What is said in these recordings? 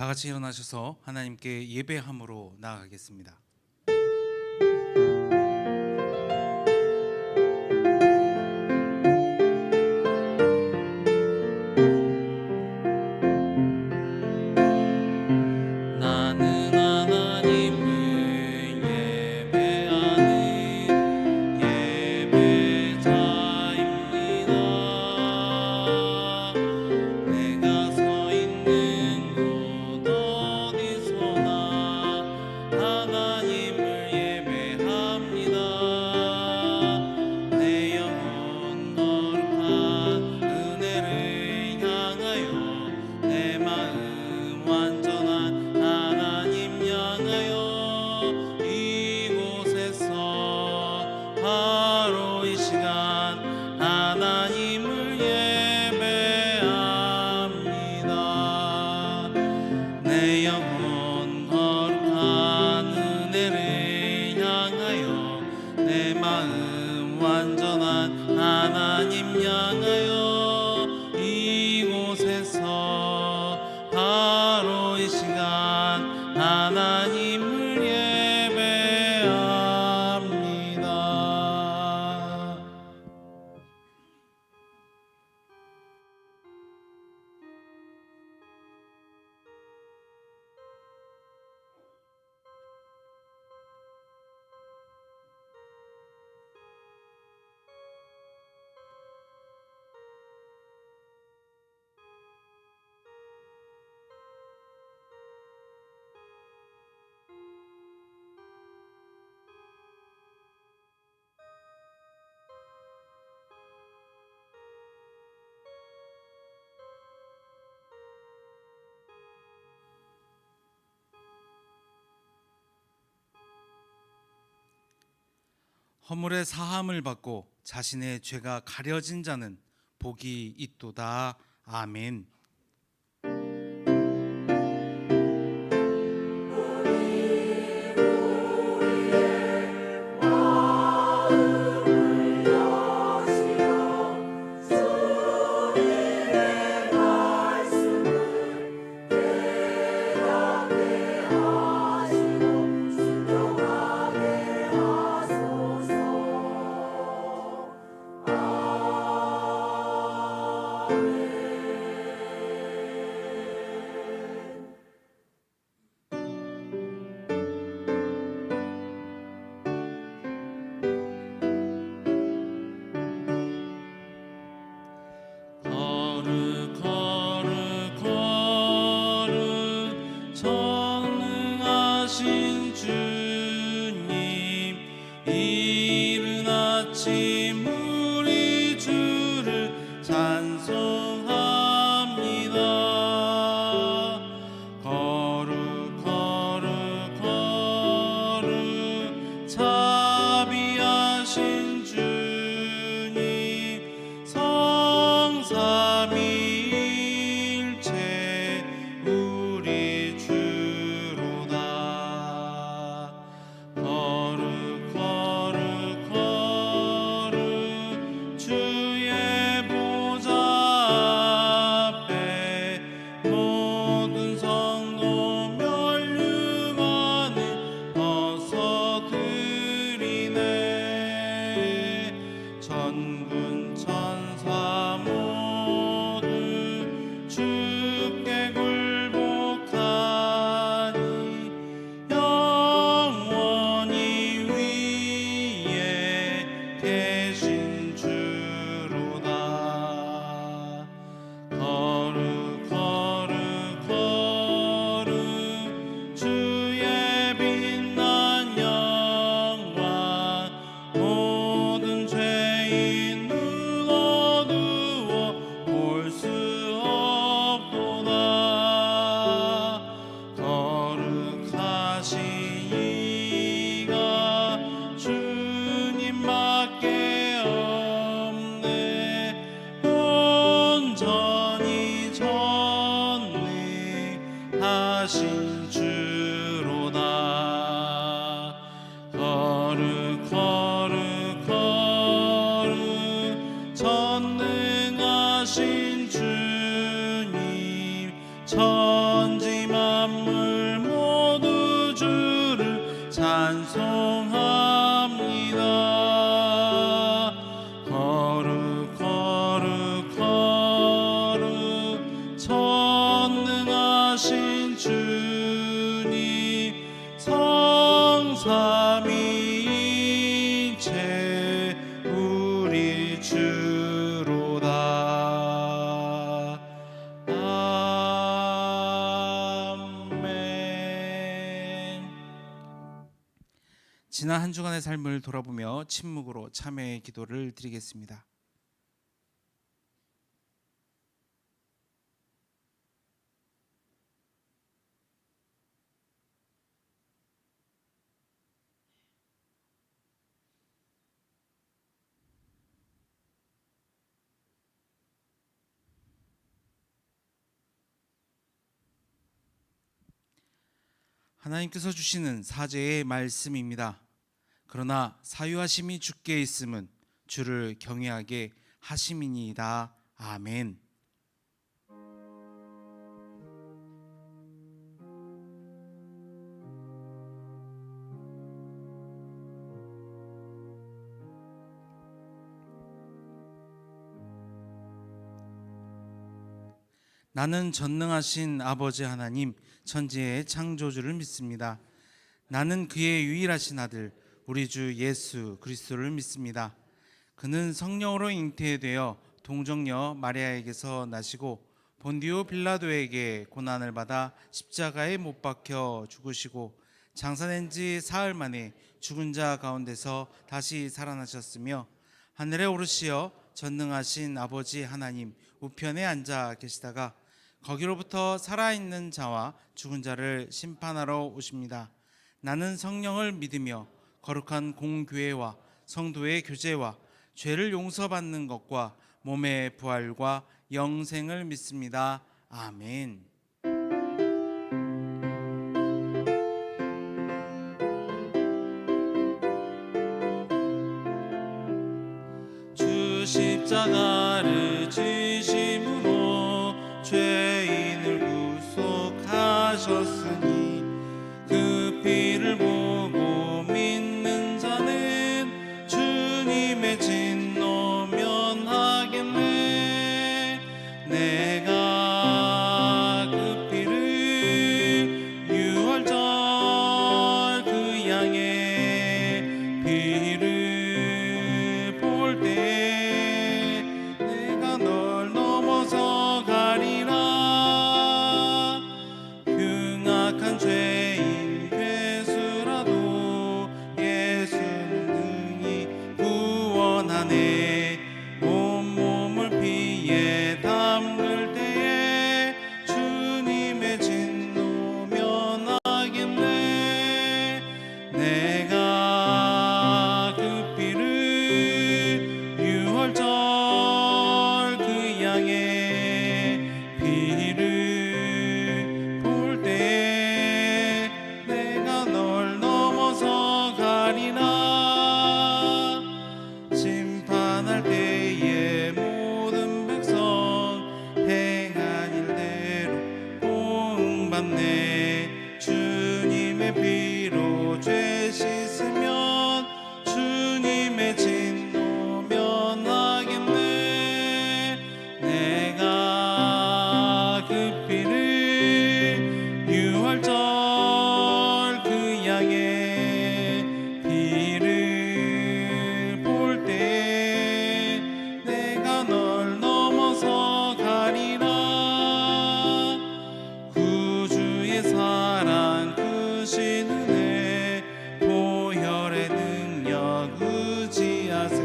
다 같이 일어나셔서 하나님께 예배함으로 나아가겠습니다. 나는 하나님을 예배하는 예배자입니다. 내가 서 있는 곳 어디서나 하나님을 예배합니다. 내 영혼 거룩한 은혜를 향하여 내 마음 완전한 하나님 향하여 이곳에서 바로 이 시간 하나님을 예배합니다. 내 영혼 거룩한 은혜를 향하여 내 마음 완전한 하나님 향하여 이곳에서 바로 이 시간 하나님을 예배합니다. 허물의 사함을 받고 자신의 죄가 가려진 자는 복이 있도다. 아멘. 거룩 거룩 거룩 전능하신 주님, 이른 아침 우리 주를 찬송합니다. 거룩 거룩 거룩 자비하신 주님, 성삼위일체 우리 주로다. 거룩 거룩 거룩 우리 주로다. 아멘. 지난 한 주간의 삶을 돌아보며 침묵으로 참회의 기도를 드리겠습니다. 하나님께서 주시는 사제의 말씀입니다. 그러나 사유하심이 주께 있음은 주를 경외하게 하심이니이다. 아멘. 나는 전능하신 아버지 하나님, 천지의 창조주를 믿습니다. 나는 그의 유일하신 아들 우리 주 예수 그리스도를 믿습니다. 그는 성령으로 잉태되어 동정녀 마리아에게서 나시고 본디오 빌라도에게 고난을 받아 십자가에 못 박혀 죽으시고 장사된 지 사흘 만에 죽은 자 가운데서 다시 살아나셨으며 하늘에 오르시어 전능하신 아버지 하나님 우편에 앉아 계시다가 거기로부터 살아있는 자와 죽은 자를 심판하러 오십니다. 나는 성령을 믿으며 거룩한 공교회와 성도의 교제와 죄를 용서받는 것과 몸의 부활과 영생을 믿습니다. 아멘. 주 십자가를 지심으로 죄인을 구속하셨으니 그 피를 보고 믿는 자는 주님의 진노 면하겠네. 내가 그 피를 유월절 그 양의 피를 볼 때 내가 널 넘어서 가리라. 흉악한 죄인 괴수라도 예수는 능히 구원하네. 온몸을 피에 담글 때에 주님의 진노 면하겠네. 내가 그 피를 유월절 그 양의 피를 볼 때 내가 널 넘어서 가리라. 심판할 때에 모든 백성 행한 일대로 보응받네. 주님의 피로 죄 씻으면 주님의 진노 면하겠네. 내가 그 피를 유월절 그 양의 피를 볼 때 내가 널 넘어서 가리라. 구주의 사랑 크신 은혜 보혈의 능력 의지하세.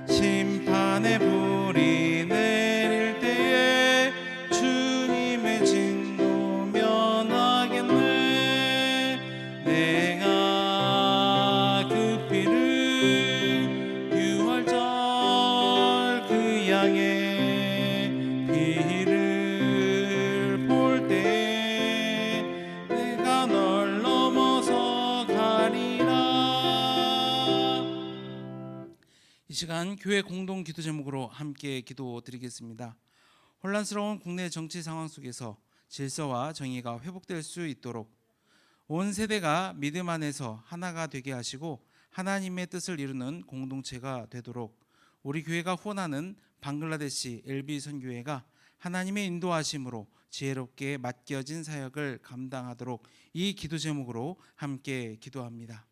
심판의 불이 내릴 때에 주님의 진노 면하겠네. 내가 그 피를 유월절 그 양의 피를 볼 때 내가 널 넘어서 가리라. 이 시간 교회 공동 기도 제목으로 함께 기도드리겠습니다. 혼란스러운 국내 정치 상황 속에서 질서와 정의가 회복될 수 있도록 온 세대가 믿음 안에서 하나가 되게 하시고 하나님의 뜻을 이루는 공동체가 되도록 우리 교회가 후원하는 방글라데시 LB 선교회가 하나님의 인도하심으로 지혜롭게 맡겨진 사역을 감당하도록 이 기도 제목으로 함께 기도합니다.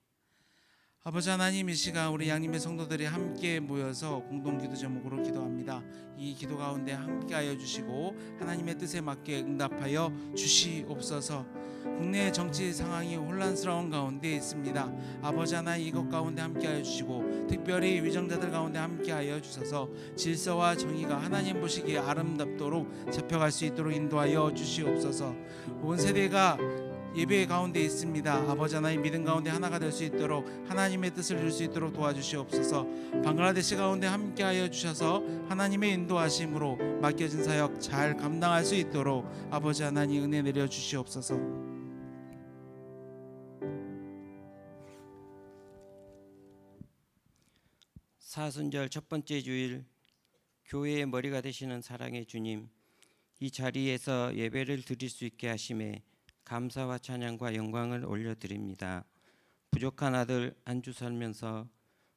아버지 하나님, 이 시간 우리 양림의 성도들이 함께 모여서 공동기도 제목으로 기도합니다. 이 기도 가운데 함께하여 주시고 하나님의 뜻에 맞게 응답하여 주시옵소서. 국내 정치 상황이 혼란스러운 가운데 있습니다. 아버지 하나님, 이것 가운데 함께하여 주시고 특별히 위정자들 가운데 함께하여 주셔서 질서와 정의가 하나님 보시기에 아름답도록 잡혀갈 수 있도록 인도하여 주시옵소서. 온 세대가 예배 가운데 있습니다. 아버지 하나님, 믿음 가운데 하나가 될 수 있도록 하나님의 뜻을 이룰 수 있도록 도와주시옵소서. 방글라데시 가운데 함께하여 주셔서 하나님의 인도하심으로 맡겨진 사역 잘 감당할 수 있도록 아버지 하나님 은혜 내려 주시옵소서. 사순절 첫 번째 주일, 교회의 머리가 되시는 사랑의 주님, 이 자리에서 예배를 드릴 수 있게 하심에 감사와 찬양과 영광을 올려드립니다. 부족한 아들 안주 살면서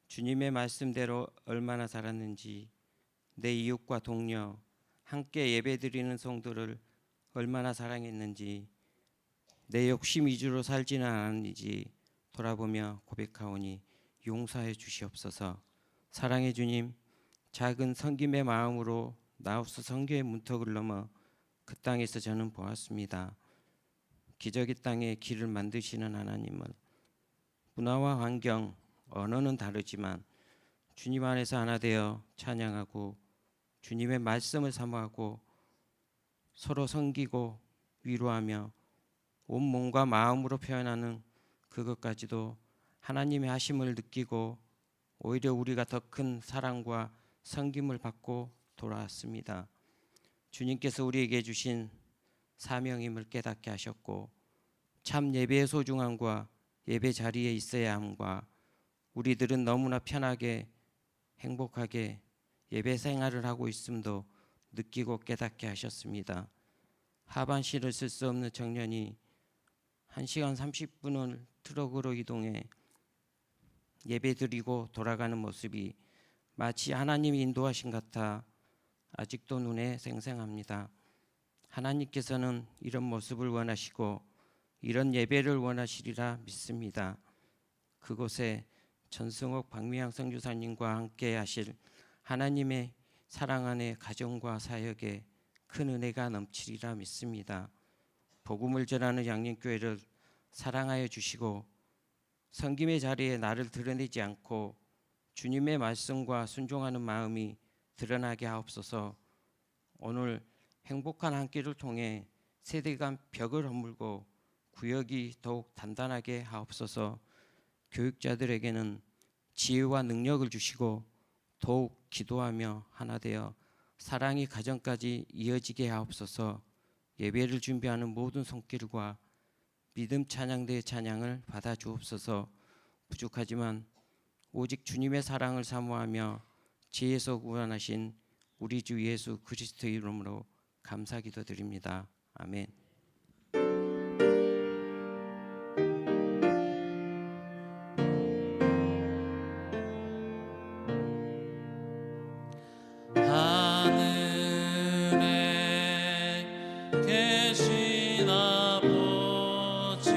주님의 말씀대로 얼마나 살았는지, 내 이웃과 동료 함께 예배드리는 성도를 얼마나 사랑했는지, 내 욕심 위주로 살지는 않았는지 돌아보며 고백하오니 용서해 주시옵소서. 사랑의 주님, 작은 섬김의 마음으로 나우스 선교의 문턱을 넘어 그 땅에서 저는 보았습니다. 기적의 땅에 길을 만드시는 하나님을, 문화와 환경, 언어는 다르지만 주님 안에서 하나 되어 찬양하고 주님의 말씀을 사모하고 서로 섬기고 위로하며 온 몸과 마음으로 표현하는 그것까지도 하나님의 하심을 느끼고 오히려 우리가 더 큰 사랑과 섬김을 받고 돌아왔습니다. 주님께서 우리에게 주신 사명임을 깨닫게 하셨고, 참 예배의 소중함과 예배 자리에 있어야 함과 우리들은 너무나 편하게 행복하게 예배 생활을 하고 있음도 느끼고 깨닫게 하셨습니다. 하반신을 쓸 수 없는 청년이 1시간 30분을 트럭으로 이동해 예배 드리고 돌아가는 모습이 마치 하나님이 인도하신 같아 아직도 눈에 생생합니다. 하나님께서는 이런 모습을 원하시고 이런 예배를 원하시리라 믿습니다. 그곳에 전승옥 박미향 선교사님과 함께 하실 하나님의 사랑 안에 가정과 사역에 큰 은혜가 넘치리라 믿습니다. 복음을 전하는 양림교회를 사랑하여 주시고 섬김의 자리에 나를 드러내지 않고 주님의 말씀과 순종하는 마음이 드러나게 하옵소서. 오늘 행복한 한 끼를 통해 세대 간 벽을 허물고 구역이 더욱 단단하게 하옵소서. 교육자들에게는 지혜와 능력을 주시고 더욱 기도하며 하나 되어 사랑이 가정까지 이어지게 하옵소서. 예배를 준비하는 모든 손길과 믿음 찬양대의 찬양을 받아 주옵소서. 부족하지만 오직 주님의 사랑을 사모하며 죄에서 구원하신 우리 주 예수 그리스도의 이름으로 감사 기도드립니다. 아멘. 하늘에 계신 아버지,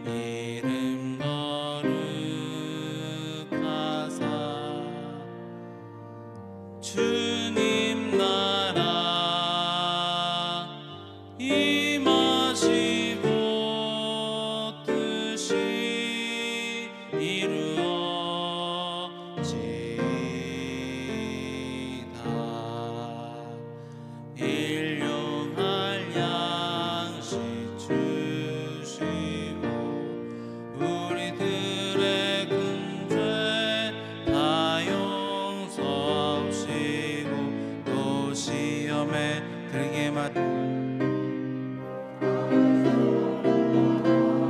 이름 거룩하사 주님 나라 임하시고 뜻이 이루어지다. 일용할 양식 주시고 우리들의 근죄 다 용서하시고 또 시험에 들게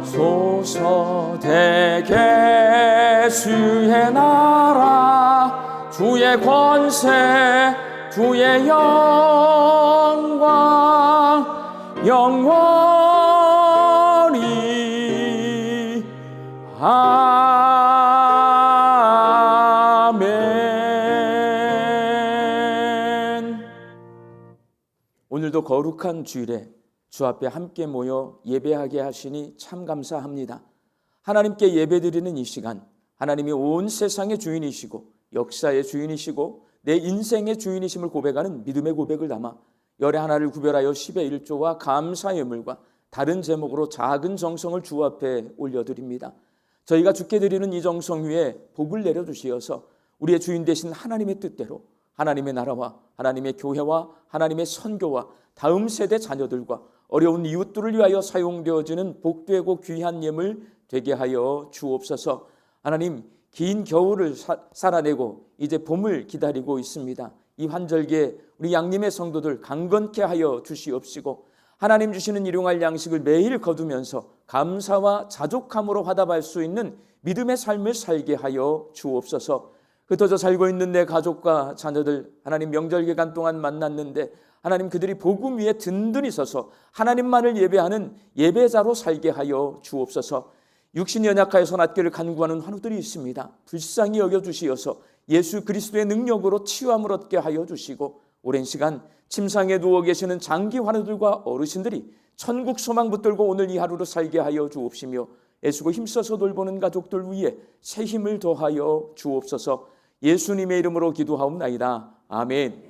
소서되게 주의 나라 주의 권세 주의 영광 영원히 아멘. 오늘도 거룩한 주일에 주 앞에 함께 모여 예배하게 하시니 참 감사합니다. 하나님께 예배드리는 이 시간, 하나님이 온 세상의 주인이시고 역사의 주인이시고 내 인생의 주인이심을 고백하는 믿음의 고백을 담아 열의 하나를 구별하여 10의 1조와 감사 예물과 다른 제목으로 작은 정성을 주 앞에 올려드립니다. 저희가 주께 드리는 이 정성 위에 복을 내려주시어서 우리의 주인 되신 하나님의 뜻대로 하나님의 나라와 하나님의 교회와 하나님의 선교와 다음 세대 자녀들과 어려운 이웃들을 위하여 사용되어지는 복되고 귀한 예물 되게 하여 주옵소서. 하나님, 긴 겨울을 살아내고 이제 봄을 기다리고 있습니다. 이 환절기에 우리 양림의 성도들 강건케 하여 주시옵시고 하나님 주시는 일용할 양식을 매일 거두면서 감사와 자족함으로 화답할 수 있는 믿음의 삶을 살게 하여 주옵소서. 흩어져 살고 있는 내 가족과 자녀들 하나님 명절 기간 동안 만났는데 하나님 그들이 복음 위에 든든히 서서 하나님만을 예배하는 예배자로 살게 하여 주옵소서. 육신이 연약하여서 낫기를 간구하는 환우들이 있습니다. 불쌍히 여겨주시어서 예수 그리스도의 능력으로 치유함을 얻게 하여 주시고 오랜 시간 침상에 누워 계시는 장기 환우들과 어르신들이 천국 소망 붙들고 오늘 이 하루를 살게 하여 주옵시며 애쓰고 힘써서 돌보는 가족들 위에 새 힘을 더하여 주옵소서. 예수님의 이름으로 기도하옵나이다. 아멘.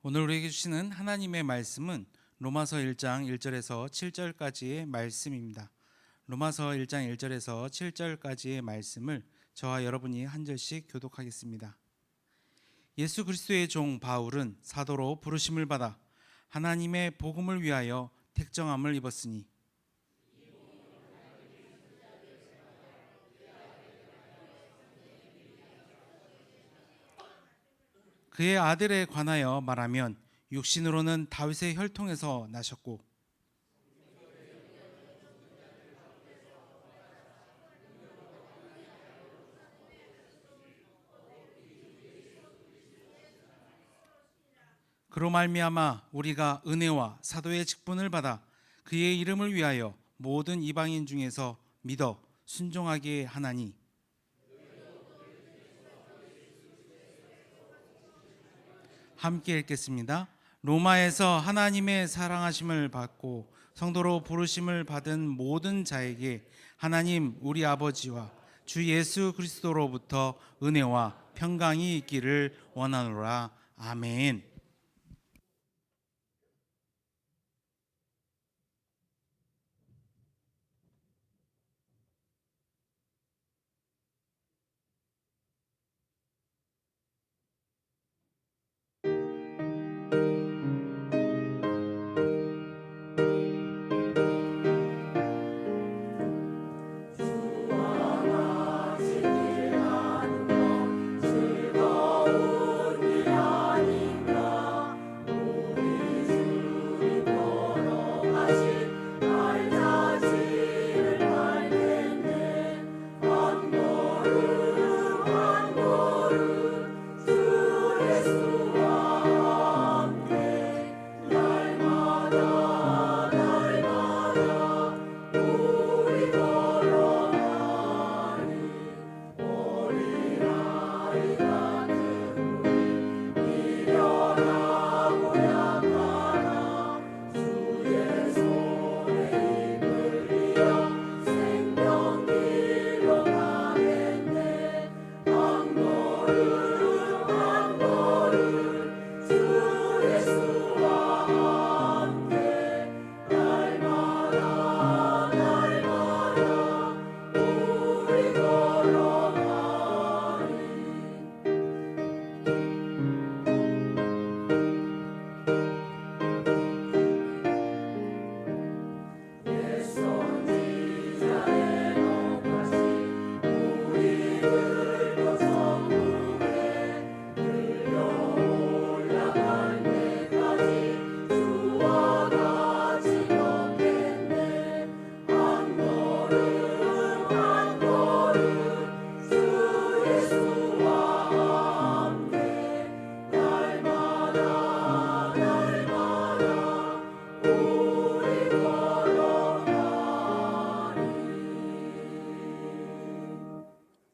오늘 우리에게 주시는 하나님의 말씀은 로마서 1장 1절에서 7절까지의 말씀입니다. 로마서 1장 1절에서 7절까지의 말씀을 저와 여러분이 한 절씩 교독하겠습니다. 예수 그리스도의 종 바울은 사도로 부르심을 받아 하나님의 복음을 위하여 택정함을 입었으니 그의 아들에 관하여 말하면 육신으로는 다윗의 혈통에서 나셨고 그로 말미암아 우리가 은혜와 사도의 직분을 받아 그의 이름을 위하여 모든 이방인 중에서 믿어 순종하게 하나니 함께 읽겠습니다. 로마에서 하나님의 사랑하심을 받고 성도로 부르심을 받은 모든 자에게 하나님 우리 아버지와 주 예수 그리스도로부터 은혜와 평강이 있기를 원하노라. 아멘.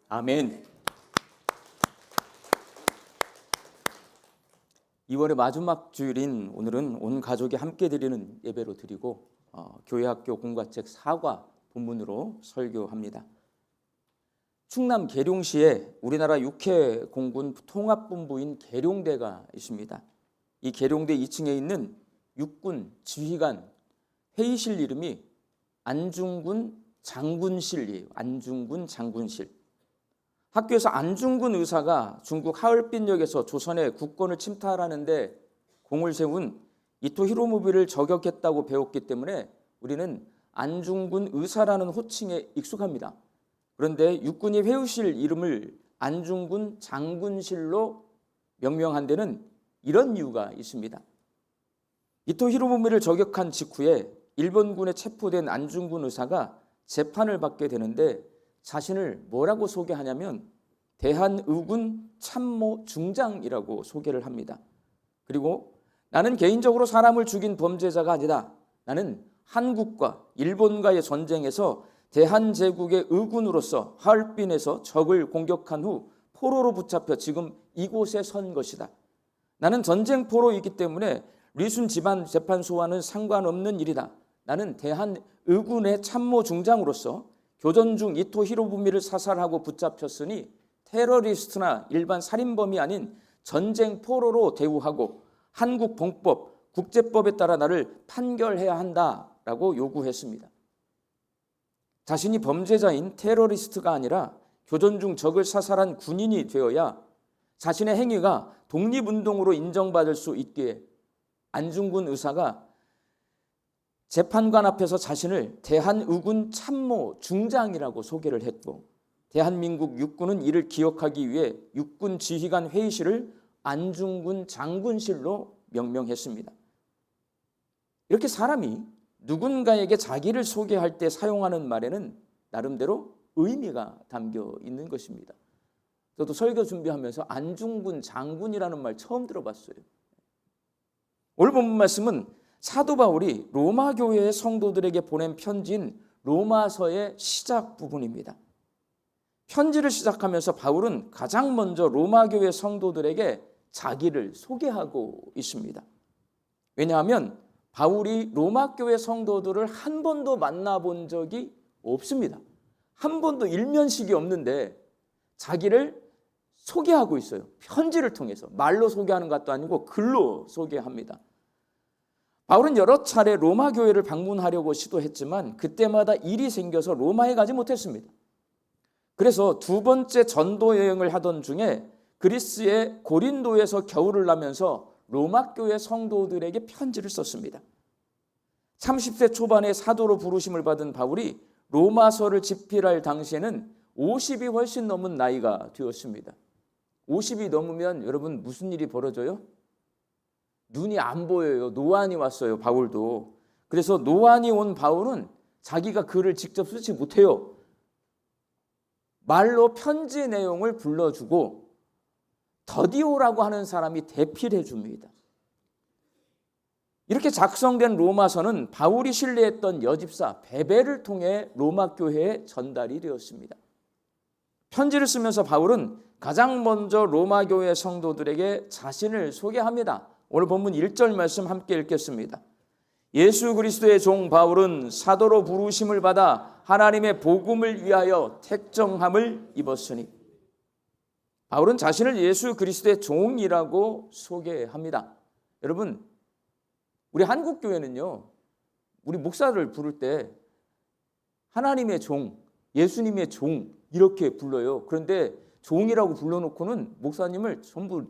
아멘. 2월의 마지막 주일인 오늘은 온 가족이 함께 드리는 예배로 드리고 교회학교 공과책 4과 본문으로 설교합니다. 충남 계룡시에 우리나라 육해공군 통합본부인 계룡대가 있습니다. 이 계룡대 2층에 있는 육군 지휘관 회의실 이름이 안중근 장군실이에요. 안중근 장군실. 학교에서 안중근 의사가 중국 하얼빈역에서 조선의 국권을 침탈하는데 공을 세운 이토 히로부미를 저격했다고 배웠기 때문에 우리는 안중근 의사라는 호칭에 익숙합니다. 그런데 육군이 회의실 이름을 안중근 장군실로 명명한 데는 이런 이유가 있습니다. 이토 히로부미를 저격한 직후에 일본군에 체포된 안중근 의사가 재판을 받게 되는데 자신을 뭐라고 소개하냐면 대한의군 참모 중장이라고 소개를 합니다. 그리고 나는 개인적으로 사람을 죽인 범죄자가 아니다. 나는 한국과 일본과의 전쟁에서 대한제국의 의군으로서 하얼빈에서 적을 공격한 후 포로로 붙잡혀 지금 이곳에 선 것이다. 나는 전쟁포로이기 때문에 리순 집안 재판소와는 상관없는 일이다. 나는 대한의군의 참모 중장으로서 교전 중 이토 히로부미를 사살하고 붙잡혔으니 테러리스트나 일반 살인범이 아닌 전쟁포로로 대우하고 한국 봉법, 국제법에 따라 나를 판결해야 한다라고 요구했습니다. 자신이 범죄자인 테러리스트가 아니라 교전 중 적을 사살한 군인이 되어야 자신의 행위가 독립운동으로 인정받을 수 있기에 안중근 의사가 재판관 앞에서 자신을 대한의군 참모 중장이라고 소개를 했고 대한민국 육군은 이를 기억하기 위해 육군 지휘관 회의실을 안중근 장군실로 명명했습니다. 이렇게 사람이 누군가에게 자기를 소개할 때 사용하는 말에는 나름대로 의미가 담겨 있는 것입니다. 저도 설교 준비하면서 안중근 장군이라는 말 처음 들어봤어요. 오늘 본문 말씀은 사도 바울이 로마 교회의 성도들에게 보낸 편지인 로마서의 시작 부분입니다. 편지를 시작하면서 바울은 가장 먼저 로마 교회 성도들에게 자기를 소개하고 있습니다. 왜냐하면 바울이 로마 교회 성도들을 한 번도 만나본 적이 없습니다. 한 번도 일면식이 없는데 자기를 소개하고 있어요. 편지를 통해서. 말로 소개하는 것도 아니고 글로 소개합니다. 바울은 여러 차례 로마 교회를 방문하려고 시도했지만 그때마다 일이 생겨서 로마에 가지 못했습니다. 그래서 두 번째 전도 여행을 하던 중에 그리스의 고린도에서 겨울을 나면서 로마 교회 성도들에게 편지를 썼습니다. 30세 초반에 사도로 부르심을 받은 바울이 로마서를 집필할 당시에는 50이 훨씬 넘은 나이가 되었습니다. 50이 넘으면 여러분 무슨 일이 벌어져요? 눈이 안 보여요. 노안이 왔어요. 바울도. 그래서 노안이 온 바울은 자기가 글을 직접 쓰지 못해요. 말로 편지 내용을 불러주고 더디오라고 하는 사람이 대필해 줍니다. 이렇게 작성된 로마서는 바울이 신뢰했던 여집사 베베를 통해 로마 교회에 전달이 되었습니다. 편지를 쓰면서 바울은 가장 먼저 로마 교회 성도들에게 자신을 소개합니다. 오늘 본문 1절 말씀 함께 읽겠습니다. 예수 그리스도의 종 바울은 사도로 부르심을 받아 하나님의 복음을 위하여 택정함을 입었으니. 바울은 자신을 예수 그리스도의 종이라고 소개합니다. 여러분, 우리 한국 교회는요, 우리 목사를 부를 때 하나님의 종, 예수님의 종 이렇게 불러요. 그런데 종이라고 불러놓고는 목사님을 전부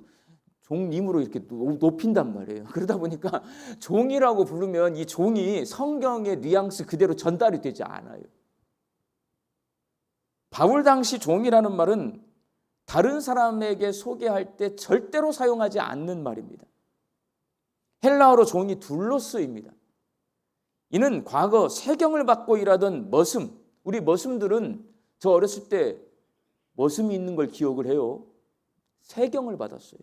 종님으로 이렇게 높인단 말이에요. 그러다 보니까 종이라고 부르면 이 종이 성경의 뉘앙스 그대로 전달이 되지 않아요. 바울 당시 종이라는 말은 다른 사람에게 소개할 때 절대로 사용하지 않는 말입니다. 헬라어로 종이 둘로스입니다. 이는 과거 세경을 받고 일하던 머슴, 우리 머슴들은 저 어렸을 때 머슴이 있는 걸 기억을 해요. 세경을 받았어요.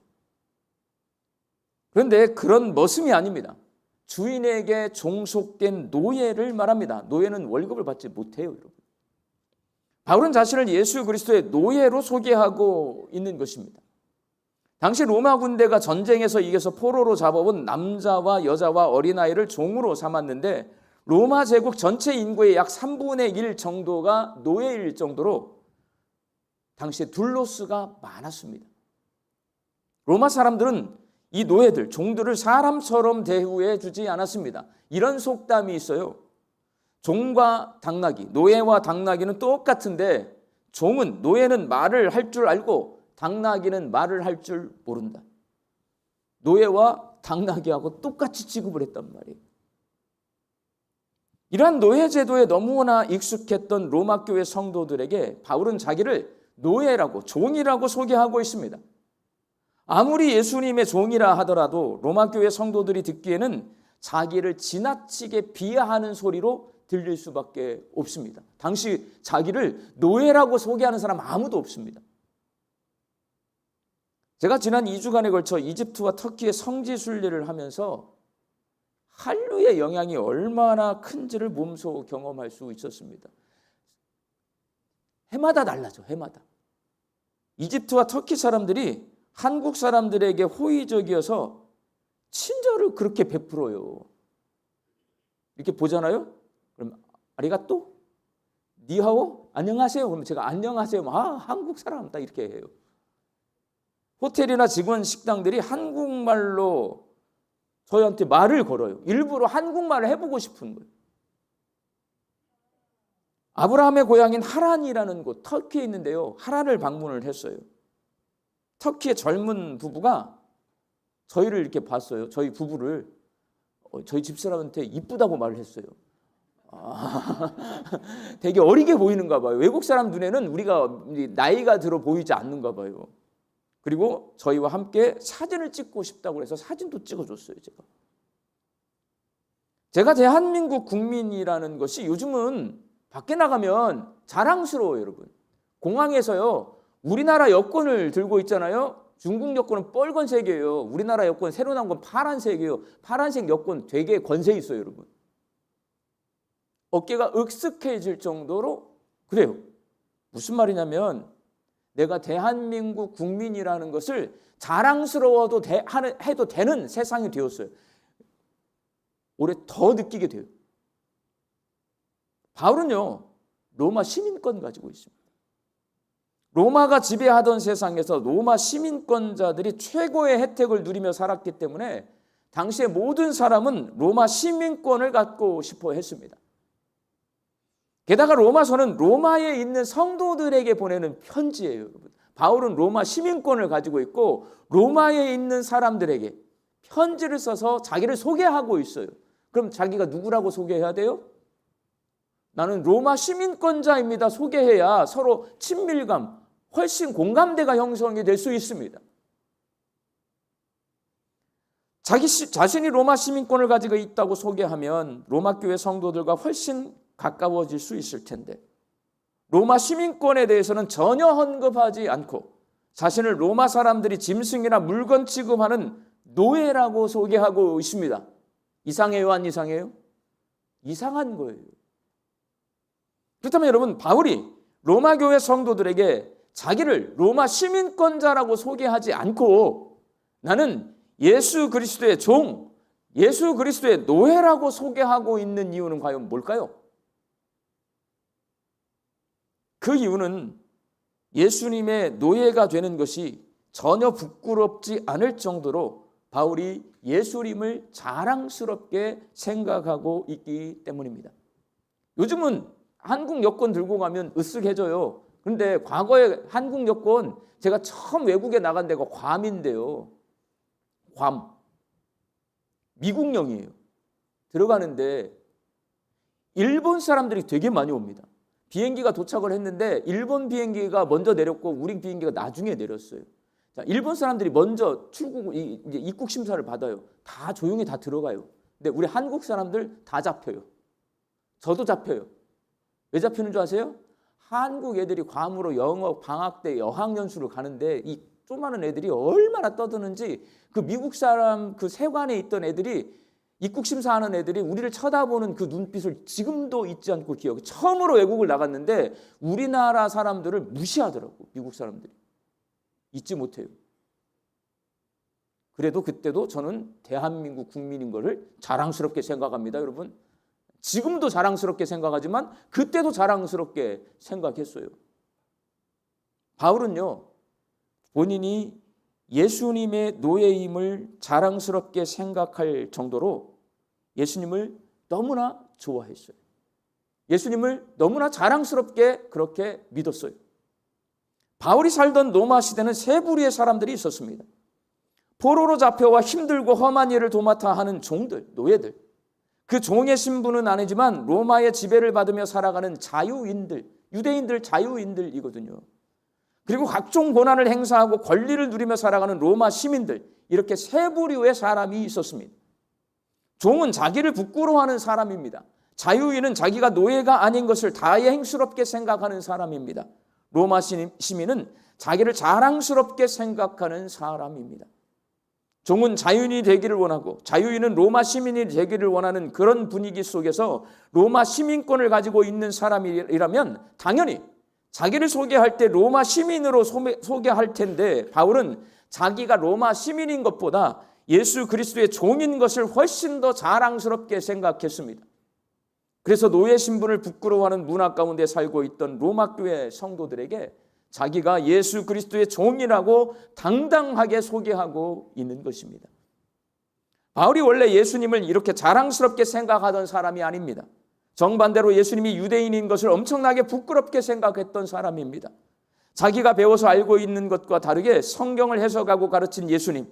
그런데 그런 머슴이 아닙니다. 주인에게 종속된 노예를 말합니다. 노예는 월급을 받지 못해요, 여러분. 바울은 자신을 예수 그리스도의 노예로 소개하고 있는 것입니다. 당시 로마 군대가 전쟁에서 이겨서 포로로 잡아온 남자와 여자와 어린아이를 종으로 삼았는데 로마 제국 전체 인구의 약 3분의 1 정도가 노예일 정도로 당시에 둘로스가 많았습니다. 로마 사람들은 이 노예들, 종들을 사람처럼 대우해 주지 않았습니다. 이런 속담이 있어요. 종과 당나귀, 노예와 당나귀는 똑같은데 종은, 노예는 말을 할 줄 알고 당나귀는 말을 할 줄 모른다. 노예와 당나귀하고 똑같이 취급을 했단 말이에요. 이러한 노예 제도에 너무나 익숙했던 로마 교회 성도들에게 바울은 자기를 노예라고, 종이라고 소개하고 있습니다. 아무리 예수님의 종이라 하더라도 로마 교회 성도들이 듣기에는 자기를 지나치게 비하하는 소리로 들릴 수밖에 없습니다. 당시 자기를 노예라고 소개하는 사람 아무도 없습니다. 제가 지난 2주간에 걸쳐 이집트와 터키의 성지 순례를 하면서 한류의 영향이 얼마나 큰지를 몸소 경험할 수 있었습니다. 해마다 달라져, 해마다. 이집트와 터키 사람들이 한국 사람들에게 호의적이어서 친절을 그렇게 베풀어요. 이렇게 보잖아요? 그럼 아리가또? 니하오? 안녕하세요. 그러면 제가 안녕하세요. 한국 사람 딱 이렇게 해요. 호텔이나 직원 식당들이 한국말로 저희한테 말을 걸어요. 일부러 한국말을 해보고 싶은 거예요. 아브라함의 고향인 하란이라는 곳, 터키에 있는데요. 하란을 방문을 했어요. 터키의 젊은 부부가 저희를 이렇게 봤어요. 저희 부부를 저희 집사람한테 이쁘다고 말을 했어요. 되게 어리게 보이는가 봐요. 외국 사람 눈에는 우리가 나이가 들어 보이지 않는가 봐요. 그리고 저희와 함께 사진을 찍고 싶다고 해서 사진도 찍어줬어요. 제가 대한민국 국민이라는 것이 요즘은 밖에 나가면 자랑스러워요. 여러분, 공항에서요 우리나라 여권을 들고 있잖아요. 중국 여권은 빨간색이에요. 우리나라 여권 새로 나온 건 파란색이에요. 파란색 여권 되게 권세 있어요. 여러분, 어깨가 으쓱해질 정도로 그래요. 무슨 말이냐면 내가 대한민국 국민이라는 것을 자랑스러워도 해도 되는 세상이 되었어요. 올해 더 느끼게 돼요. 바울은요 로마 시민권 가지고 있습니다. 로마가 지배하던 세상에서 로마 시민권자들이 최고의 혜택을 누리며 살았기 때문에 당시의 모든 사람은 로마 시민권을 갖고 싶어 했습니다. 게다가 로마서는 로마에 있는 성도들에게 보내는 편지예요. 여러분, 바울은 로마 시민권을 가지고 있고 로마에 있는 사람들에게 편지를 써서 자기를 소개하고 있어요. 그럼 자기가 누구라고 소개해야 돼요? 나는 로마 시민권자입니다. 소개해야 서로 친밀감, 훨씬 공감대가 형성이 될 수 있습니다. 자신이 로마 시민권을 가지고 있다고 소개하면 로마 교회 성도들과 훨씬 가까워질 수 있을 텐데 로마 시민권에 대해서는 전혀 언급하지 않고 자신을 로마 사람들이 짐승이나 물건 취급하는 노예라고 소개하고 있습니다. 이상해요, 안 이상해요? 이상한 거예요. 그렇다면 여러분, 바울이 로마 교회 성도들에게 자기를 로마 시민권자라고 소개하지 않고 나는 예수 그리스도의 종, 예수 그리스도의 노예라고 소개하고 있는 이유는 과연 뭘까요? 그 이유는 예수님의 노예가 되는 것이 전혀 부끄럽지 않을 정도로 바울이 예수님을 자랑스럽게 생각하고 있기 때문입니다. 요즘은 한국 여권 들고 가면 으쓱해져요. 그런데 과거에 한국 여권, 제가 처음 외국에 나간 데가 괌인데요. 괌. 미국령이에요. 들어가는데 일본 사람들이 되게 많이 옵니다. 비행기가 도착을 했는데 일본 비행기가 먼저 내렸고 우리 비행기가 나중에 내렸어요. 자, 일본 사람들이 먼저 이제 입국 심사를 받아요. 다 조용히 다 들어가요. 근데 우리 한국 사람들 다 잡혀요. 저도 잡혀요. 왜 잡히는 줄 아세요? 한국 애들이 괌으로 영어 방학 때 어학연수를 가는데 이 조그마한 애들이 얼마나 떠드는지 그 미국 사람 그 세관에 있던 애들이 입국 심사하는 애들이 우리를 쳐다보는 그 눈빛을 지금도 잊지 않고 기억해. 처음으로 외국을 나갔는데 우리나라 사람들을 무시하더라고. 미국 사람들이. 잊지 못해요. 그래도 그때도 저는 대한민국 국민인 것을 자랑스럽게 생각합니다, 여러분. 지금도 자랑스럽게 생각하지만 그때도 자랑스럽게 생각했어요. 바울은요, 본인이 예수님의 노예임을 자랑스럽게 생각할 정도로 예수님을 너무나 좋아했어요. 예수님을 너무나 자랑스럽게 그렇게 믿었어요. 바울이 살던 로마 시대는 세 부류의 사람들이 있었습니다. 포로로 잡혀와 힘들고 험한 일을 도맡아 하는 종들, 노예들. 그 종의 신분은 아니지만 로마의 지배를 받으며 살아가는 자유인들, 유대인들 자유인들이거든요. 그리고 각종 고난을 행사하고 권리를 누리며 살아가는 로마 시민들, 이렇게 세 부류의 사람이 있었습니다. 종은 자기를 부끄러워하는 사람입니다. 자유인은 자기가 노예가 아닌 것을 다행스럽게 생각하는 사람입니다. 로마 시민은 자기를 자랑스럽게 생각하는 사람입니다. 종은 자유인이 되기를 원하고 자유인은 로마 시민이 되기를 원하는 그런 분위기 속에서 로마 시민권을 가지고 있는 사람이라면 당연히 자기를 소개할 때 로마 시민으로 소개할 텐데, 바울은 자기가 로마 시민인 것보다 예수 그리스도의 종인 것을 훨씬 더 자랑스럽게 생각했습니다. 그래서 노예 신분을 부끄러워하는 문화 가운데 살고 있던 로마 교회 성도들에게 자기가 예수 그리스도의 종이라고 당당하게 소개하고 있는 것입니다. 바울이 원래 예수님을 이렇게 자랑스럽게 생각하던 사람이 아닙니다. 정반대로 예수님이 유대인인 것을 엄청나게 부끄럽게 생각했던 사람입니다. 자기가 배워서 알고 있는 것과 다르게 성경을 해석하고 가르친 예수님,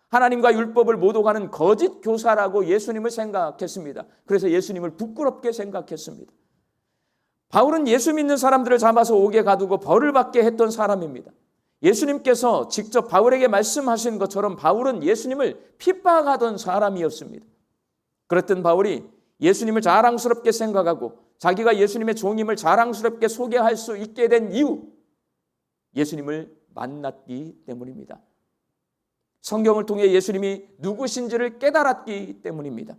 하나님과 율법을 못 오가는 거짓 교사라고 예수님을 생각했습니다. 그래서 예수님을 부끄럽게 생각했습니다. 바울은 예수 믿는 사람들을 잡아서 옥에 가두고 벌을 받게 했던 사람입니다. 예수님께서 직접 바울에게 말씀하신 것처럼 바울은 예수님을 핍박하던 사람이었습니다. 그랬던 바울이 예수님을 자랑스럽게 생각하고 자기가 예수님의 종임을 자랑스럽게 소개할 수 있게 된 이유, 예수님을 만났기 때문입니다. 성경을 통해 예수님이 누구신지를 깨달았기 때문입니다.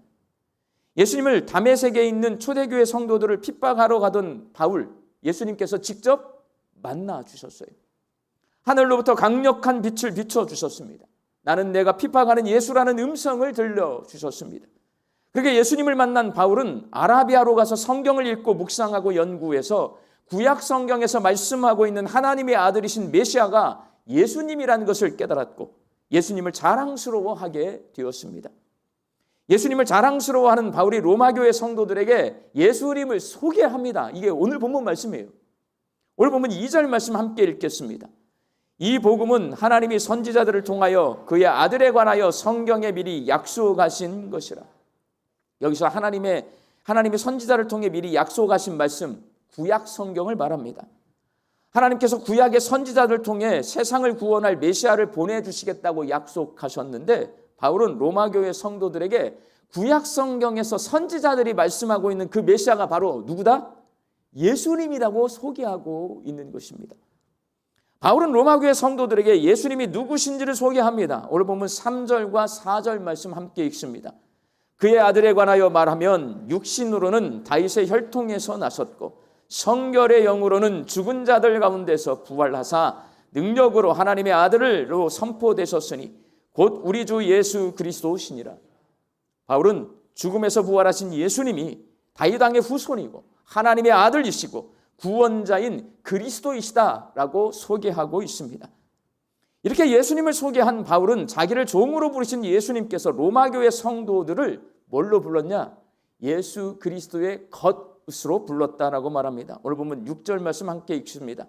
예수님을 다메섹에 있는 초대교회 성도들을 핍박하러 가던 바울, 예수님께서 직접 만나 주셨어요. 하늘로부터 강력한 빛을 비춰주셨습니다. 나는 내가 핍박하는 예수라는 음성을 들려주셨습니다. 그렇게 예수님을 만난 바울은 아라비아로 가서 성경을 읽고 묵상하고 연구해서 구약 성경에서 말씀하고 있는 하나님의 아들이신 메시아가 예수님이라는 것을 깨달았고 예수님을 자랑스러워하게 되었습니다. 예수님을 자랑스러워하는 바울이 로마교회 성도들에게 예수님을 소개합니다. 이게 오늘 본문 말씀이에요. 오늘 본문 2절 말씀 함께 읽겠습니다. 이 복음은 하나님이 선지자들을 통하여 그의 아들에 관하여 성경에 미리 약속하신 것이라. 여기서 하나님의 선지자를 통해 미리 약속하신 말씀, 구약 성경을 말합니다. 하나님께서 구약의 선지자들을 통해 세상을 구원할 메시아를 보내주시겠다고 약속하셨는데, 바울은 로마교회 성도들에게 구약 성경에서 선지자들이 말씀하고 있는 그 메시아가 바로 누구다? 예수님이라고 소개하고 있는 것입니다. 바울은 로마교회 성도들에게 예수님이 누구신지를 소개합니다. 오늘 보면 3절과 4절 말씀 함께 읽습니다. 그의 아들에 관하여 말하면 육신으로는 다윗의 혈통에서 나섰고 성결의 영으로는 죽은 자들 가운데서 부활하사 능력으로 하나님의 아들로 선포되셨으니 곧 우리 주 예수 그리스도시니라. 바울은 죽음에서 부활하신 예수님이 다윗 왕의 후손이고 하나님의 아들이시고 구원자인 그리스도이시다라고 소개하고 있습니다. 이렇게 예수님을 소개한 바울은 자기를 종으로 부르신 예수님께서 로마교회 성도들을 뭘로 불렀냐? 예수 그리스도의 것으로 불렀다라고 말합니다. 오늘 보면 6절 말씀 함께 읽습니다.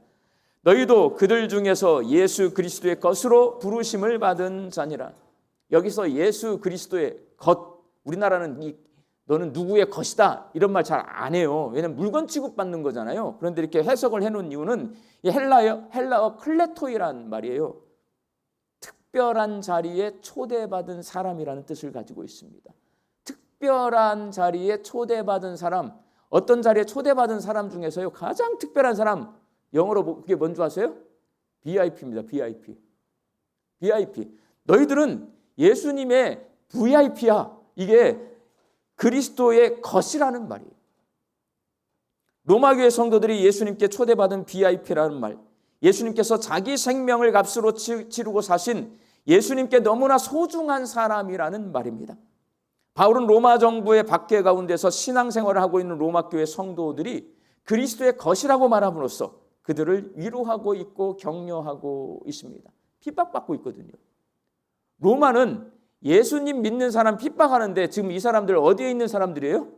너희도 그들 중에서 예수 그리스도의 것으로 부르심을 받은 자니라. 여기서 예수 그리스도의 것, 우리나라는 너는 누구의 것이다 이런 말 잘 안 해요. 왜냐하면 물건 취급받는 거잖아요. 그런데 이렇게 해석을 해놓은 이유는 헬라어 클레토이란 말이에요. 특별한 자리에 초대받은 사람이라는 뜻을 가지고 있습니다. 특별한 자리에 초대받은 사람, 어떤 자리에 초대받은 사람 중에서요 가장 특별한 사람, 영어로 그게 뭔지 아세요? VIP입니다. VIP. 너희들은 예수님의 VIP야. 이게 그리스도의 것이라는 말이에요. 로마교회 성도들이 예수님께 초대받은 VIP라는 말, 예수님께서 자기 생명을 값으로 치르고 사신 예수님께 너무나 소중한 사람이라는 말입니다. 바울은 로마 정부의 박해 가운데서 신앙생활을 하고 있는 로마교회 성도들이 그리스도의 것이라고 말함으로써 그들을 위로하고 있고 격려하고 있습니다. 핍박받고 있거든요. 로마는 예수님 믿는 사람 핍박하는데 지금 이 사람들 어디에 있는 사람들이에요?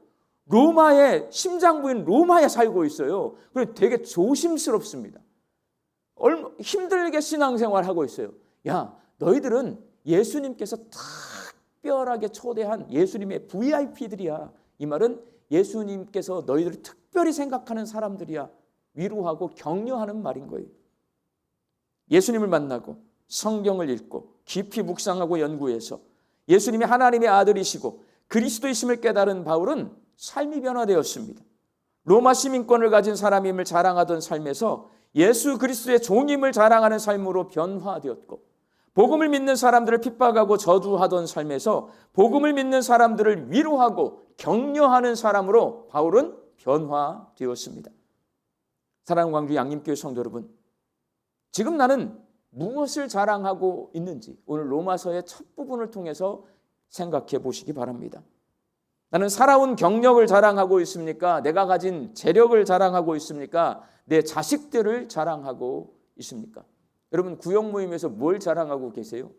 로마의 심장부인 로마에 살고 있어요. 그래서 되게 조심스럽습니다. 힘들게 신앙생활하고 있어요. 야, 너희들은 예수님께서 특별하게 초대한 예수님의 VIP들이야. 이 말은 예수님께서 너희들을 특별히 생각하는 사람들이야. 위로하고 격려하는 말인 거예요. 예수님을 만나고 성경을 읽고 깊이 묵상하고 연구해서 예수님이 하나님의 아들이시고 그리스도이심을 깨달은 바울은 삶이 변화되었습니다. 로마 시민권을 가진 사람임을 자랑하던 삶에서 예수 그리스도의 종임을 자랑하는 삶으로 변화되었고, 복음을 믿는 사람들을 핍박하고 저주하던 삶에서 복음을 믿는 사람들을 위로하고 격려하는 사람으로 바울은 변화되었습니다. 사랑하는 광주 양림교회 성도 여러분, 지금 나는 무엇을 자랑하고 있는지 오늘 로마서의 첫 부분을 통해서 생각해 보시기 바랍니다. 나는 살아온 경력을 자랑하고 있습니까? 내가 가진 재력을 자랑하고 있습니까? 내 자식들을 자랑하고 있습니까? 여러분, 구역 모임에서 뭘 자랑하고 계세요?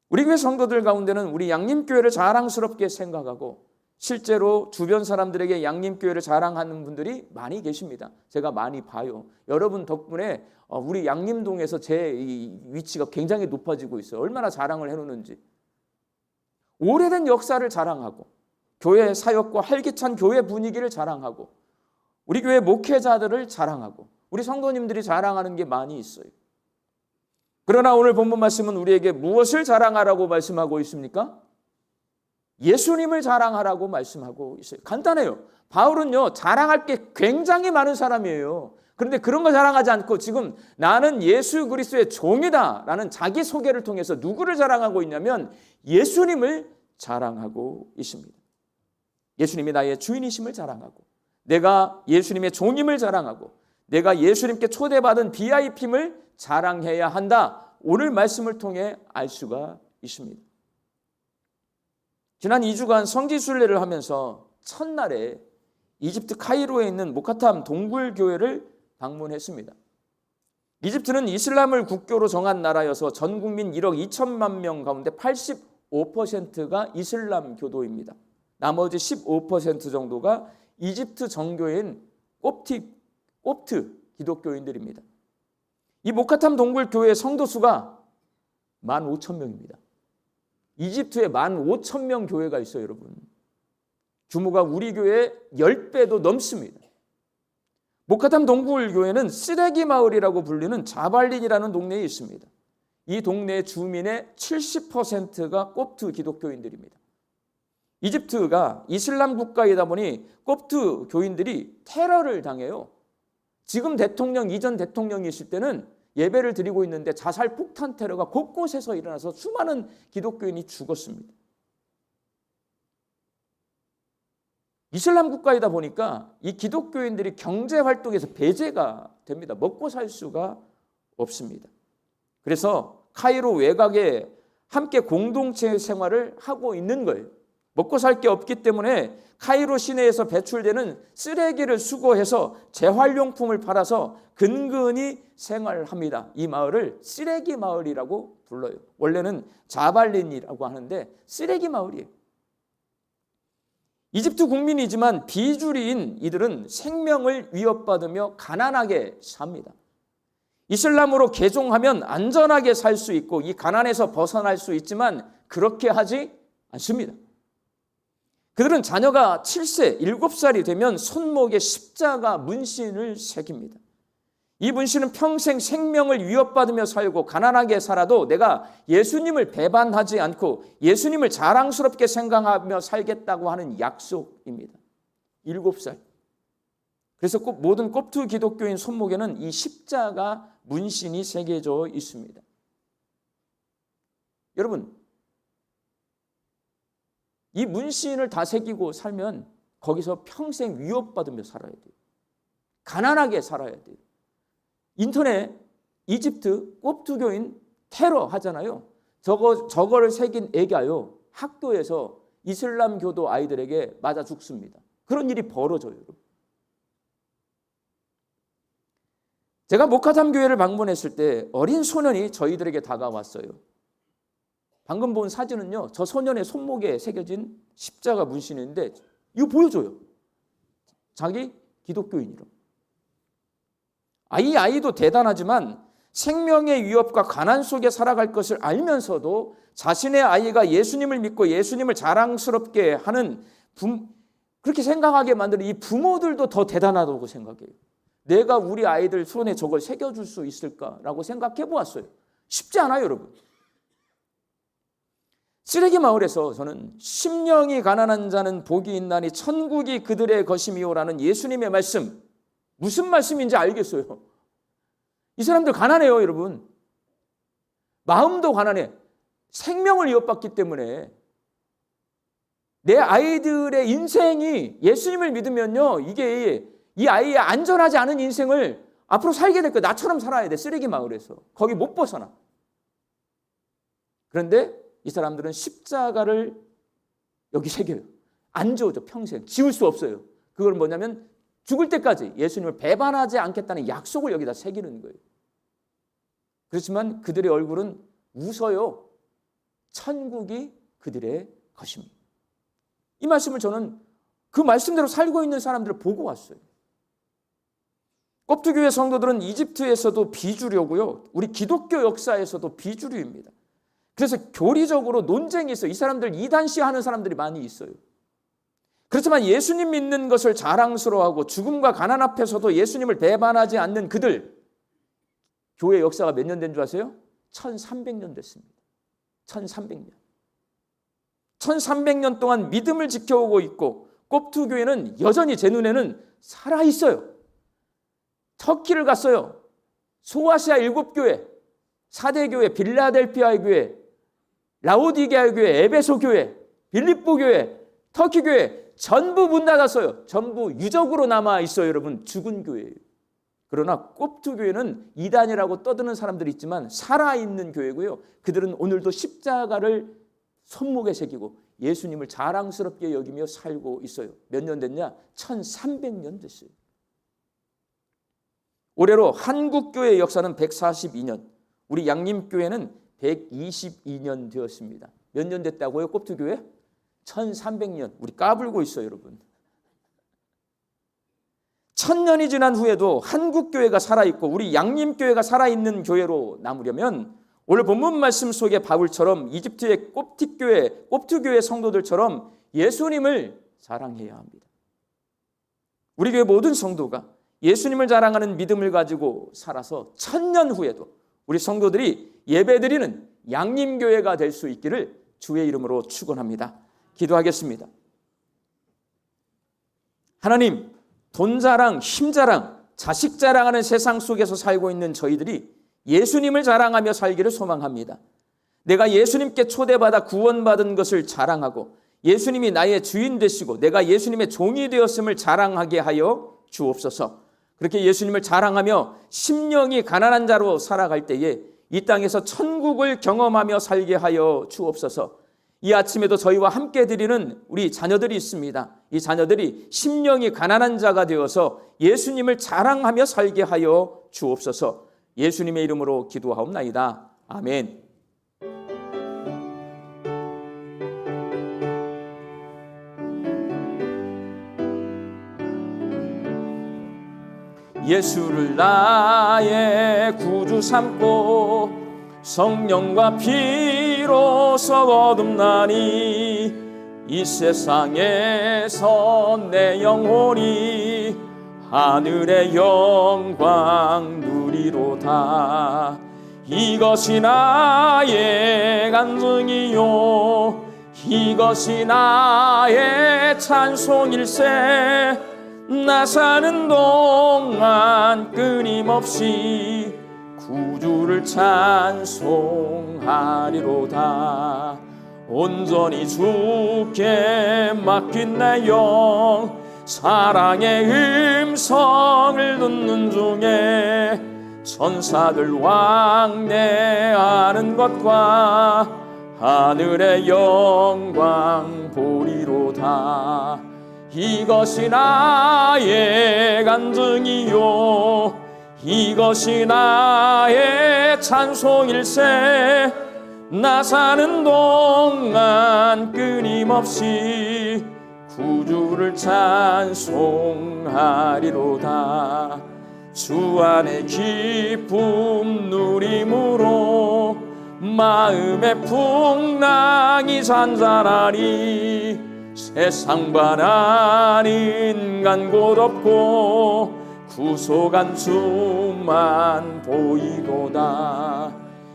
우리 교회 성도들 가운데는 우리 양림교회를 자랑스럽게 생각하고 실제로 주변 사람들에게 양림교회를 자랑하는 분들이 많이 계십니다. 제가 많이 봐요. 여러분 덕분에 우리 양림동에서 제 위치가 굉장히 높아지고 있어요. 얼마나 자랑을 해놓는지. 오래된 역사를 자랑하고 교회 사역과 활기찬 교회 분위기를 자랑하고 우리 교회 목회자들을 자랑하고 우리 성도님들이 자랑하는 게 많이 있어요. 그러나 오늘 본문 말씀은 우리에게 무엇을 자랑하라고 말씀하고 있습니까? 예수님을 자랑하라고 말씀하고 있어요. 간단해요. 바울은요, 자랑할 게 굉장히 많은 사람이에요. 그런데 그런 거 자랑하지 않고 지금 나는 예수 그리스도의 종이다 라는 자기소개를 통해서 누구를 자랑하고 있냐면 예수님을 자랑하고 있습니다. 예수님이 나의 주인이심을 자랑하고 내가 예수님의 종임을 자랑하고 내가 예수님께 초대받은 VIP임을 자랑해야 한다. 오늘 말씀을 통해 알 수가 있습니다. 지난 2주간 성지순례를 하면서 첫날에 이집트 카이로에 있는 모카탐 동굴교회를 방문했습니다. 이집트는 이슬람을 국교로 정한 나라여서 전 국민 1억 2천만 명 가운데 85%가 이슬람 교도입니다. 나머지 15% 정도가 이집트 정교인 콥트 기독교인들입니다. 이 모카탐 동굴교회의 성도수가 15,000명입니다. 이집트에 15,000명 교회가 있어요, 여러분. 규모가 우리 교회 10배도 넘습니다. 모카탐 동굴교회는 쓰레기 마을이라고 불리는 자발린이라는 동네에 있습니다. 이 동네 주민의 70%가 콥트 기독교인들입니다. 이집트가 이슬람 국가이다 보니 콥트 교인들이 테러를 당해요. 지금 대통령, 이전 대통령이 있을 때는 예배를 드리고 있는데 자살 폭탄 테러가 곳곳에서 일어나서 수많은 기독교인이 죽었습니다. 이슬람 국가이다 보니까 이 기독교인들이 경제 활동에서 배제가 됩니다. 먹고 살 수가 없습니다. 그래서 카이로 외곽에 함께 공동체 생활을 하고 있는 거예요. 먹고 살 게 없기 때문에 카이로 시내에서 배출되는 쓰레기를 수거해서 재활용품을 팔아서 근근히 생활합니다. 이 마을을 쓰레기 마을이라고 불러요. 원래는 자발린이라고 하는데 쓰레기 마을이에요. 이집트 국민이지만 비주류인 이들은 생명을 위협받으며 가난하게 삽니다. 이슬람으로 개종하면 안전하게 살 수 있고 이 가난에서 벗어날 수 있지만 그렇게 하지 않습니다. 그들은 자녀가 7세, 7살이 되면 손목에 십자가 문신을 새깁니다. 이 문신은 평생 생명을 위협받으며 살고 가난하게 살아도 내가 예수님을 배반하지 않고 예수님을 자랑스럽게 생각하며 살겠다고 하는 약속입니다. 7살. 그래서 모든 콥트 기독교인 손목에는 이 십자가 문신이 새겨져 있습니다. 여러분, 이 문신을 다 새기고 살면 거기서 평생 위협받으며 살아야 돼요. 가난하게 살아야 돼요. 인터넷 이집트 꼽투교인 테러 하잖아요. 저거를 새긴 애가요, 학교에서 이슬람 교도 아이들에게 맞아 죽습니다. 그런 일이 벌어져요, 여러분. 제가 모카담 교회를 방문했을 때 어린 소년이 저희들에게 다가왔어요. 방금 본 사진은요, 저 소년의 손목에 새겨진 십자가 문신인데 이거 보여줘요. 자기 기독교인이라고. 이 아이도 대단하지만 생명의 위협과 가난 속에 살아갈 것을 알면서도 자신의 아이가 예수님을 믿고 예수님을 자랑스럽게 하는 그렇게 생각하게 만드는 이 부모들도 더 대단하다고 생각해요. 내가 우리 아이들 손에 저걸 새겨줄 수 있을까라고 생각해 보았어요. 쉽지 않아요, 여러분. 쓰레기 마을에서 저는 심령이 가난한 자는 복이 있나니 천국이 그들의 것임이요라는 예수님의 말씀, 무슨 말씀인지 알겠어요. 이 사람들 가난해요, 여러분. 마음도 가난해. 생명을 위협받기 때문에 내 아이들의 인생이 예수님을 믿으면요, 이게 이 아이의 안전하지 않은 인생을 앞으로 살게 될 거야. 나처럼 살아야 돼. 쓰레기 마을에서. 거기 못 벗어나. 그런데 이 사람들은 십자가를 여기 새겨요. 안 지워져, 평생. 지울 수 없어요. 그걸 뭐냐면 죽을 때까지 예수님을 배반하지 않겠다는 약속을 여기다 새기는 거예요. 그렇지만 그들의 얼굴은 웃어요. 천국이 그들의 것입니다. 이 말씀을 저는 그 말씀대로 살고 있는 사람들을 보고 왔어요. 꼽투교회 성도들은 이집트에서도 비주류고요, 우리 기독교 역사에서도 비주류입니다. 그래서 교리적으로 논쟁이 있어요. 이 사람들 이단시하는 사람들이 많이 있어요. 그렇지만 예수님 믿는 것을 자랑스러워하고 죽음과 가난 앞에서도 예수님을 배반하지 않는 그들, 교회 역사가 몇 년 된 줄 아세요? 1300년 됐습니다. 1300년. 1300년 동안 믿음을 지켜오고 있고 꼽투교회는 여전히 제 눈에는 살아있어요. 터키를 갔어요. 소아시아 7교회, 4대 교회, 빌라델피아 교회, 라오디게아 교회, 에베소 교회, 빌립보 교회, 터키 교회 전부 문 닫았어요. 전부 유적으로 남아 있어요, 여러분. 죽은 교회예요. 그러나 꼽투 교회는 이단이라고 떠드는 사람들이 있지만 살아있는 교회고요. 그들은 오늘도 십자가를 손목에 새기고 예수님을 자랑스럽게 여기며 살고 있어요. 몇 년 됐냐? 1300년 됐어요. 올해로 한국교회의 역사는 142년, 우리 양림교회는 122년 되었습니다. 몇 년 됐다고요? 꼽투교회? 1300년. 우리 까불고 있어요, 여러분. 1000년이 지난 후에도 한국교회가 살아있고 우리 양림교회가 살아있는 교회로 남으려면 오늘 본문 말씀 속의 바울처럼 이집트의 꼽투교회 성도들처럼 예수님을 자랑해야 합니다. 우리 교회 모든 성도가 예수님을 자랑하는 믿음을 가지고 살아서 1000년 후에도 우리 성도들이 예배드리는 양림교회가 될 수 있기를 주의 이름으로 축원합니다. 기도하겠습니다. 하나님, 돈 자랑, 힘 자랑, 자식 자랑하는 세상 속에서 살고 있는 저희들이 예수님을 자랑하며 살기를 소망합니다. 내가 예수님께 초대받아 구원받은 것을 자랑하고 예수님이 나의 주인 되시고 내가 예수님의 종이 되었음을 자랑하게 하여 주옵소서. 그렇게 예수님을 자랑하며 심령이 가난한 자로 살아갈 때에 이 땅에서 천국을 경험하며 살게 하여 주옵소서. 이 아침에도 저희와 함께 드리는 우리 자녀들이 있습니다. 이 자녀들이 심령이 가난한 자가 되어서 예수님을 자랑하며 살게 하여 주옵소서. 예수님의 이름으로 기도하옵나이다. 아멘. 예수를 나의 구주 삼고 성령과 피로서 거듭나니 이 세상에서 내 영혼이 하늘의 영광 누리로다. 이것이 나의 간증이요 이것이 나의 찬송일세. 나 사는 동안 끊임없이 구주를 찬송하리로다. 온전히 주께 맡긴 내 영 사랑의 음성을 듣는 중에 천사들 왕래하는 것과 하늘의 영광 보리로다. 이것이 나의 간증이요 이것이 나의 찬송일세. 나 사는 동안 끊임없이 구주를 찬송하리로다. 주 안의 기쁨 누림으로 마음의 풍랑이 잔잔하니 세상 반한 인간 곳 없고 구속한 주만 보이도다.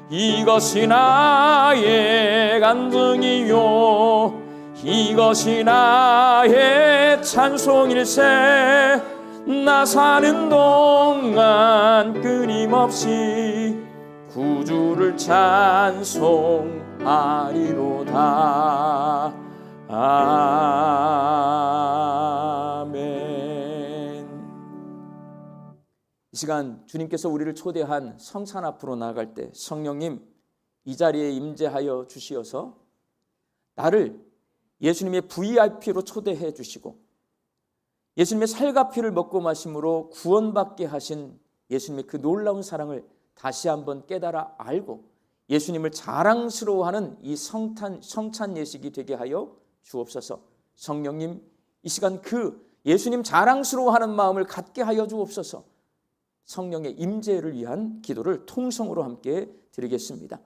이것이 나의 간증이요 이것이 나의 찬송일세. 나 사는 동안 끊임없이 구주를 찬송하리로다. 아멘. 이 시간 주님께서 우리를 초대한 성산 앞으로 나아갈 때 성령님 이 자리에 임재하여 주시어서 나를 예수님의 VIP로 초대해 주시고 예수님의 살과 피를 먹고 마심으로 구원받게 하신 예수님의 그 놀라운 사랑을 다시 한번 깨달아 알고 예수님을 자랑스러워하는 이 성찬 예식이 되게 하여 주옵소서. 성령님 이 시간 그 예수님 자랑스러워하는 마음을 갖게 하여 주옵소서. 성령의 임재를 위한 기도를 통성으로 함께 드리겠습니다.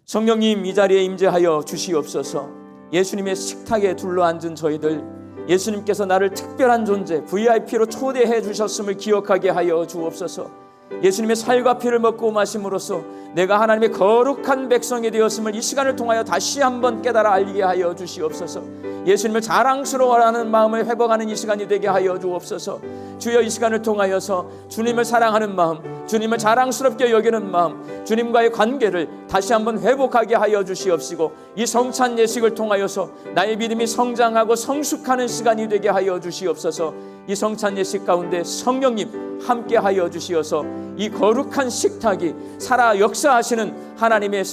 성령님 이 자리에 임재하여 주시옵소서. 예수님의 식탁에 둘러앉은 저희들 예수님께서 나를 특별한 존재 VIP로 초대해 주셨음을 기억하게 하여 주옵소서. 예수님의 살과 피를 먹고 마심으로써 내가 하나님의 거룩한 백성이 되었음을 이 시간을 통하여 다시 한번 깨달아 알게 하여 주시옵소서. 예수님을 자랑스러워하는 마음을 회복하는 이 시간이 되게 하여 주옵소서. 주여 이 시간을 통하여서 주님을 사랑하는 마음, 주님을 자랑스럽게 여기는 마음, 주님과의 관계를 다시 한번 회복하게 하여 주시옵시고 이 성찬 예식을 통하여서 나의 믿음이 성장하고 성숙하는 시간이 되게 하여 주시옵소서. 이 성찬 예식 가운데 성령님 함께 하여 주시어서 이 거룩한 식탁이 살아 역사하시는 하나님의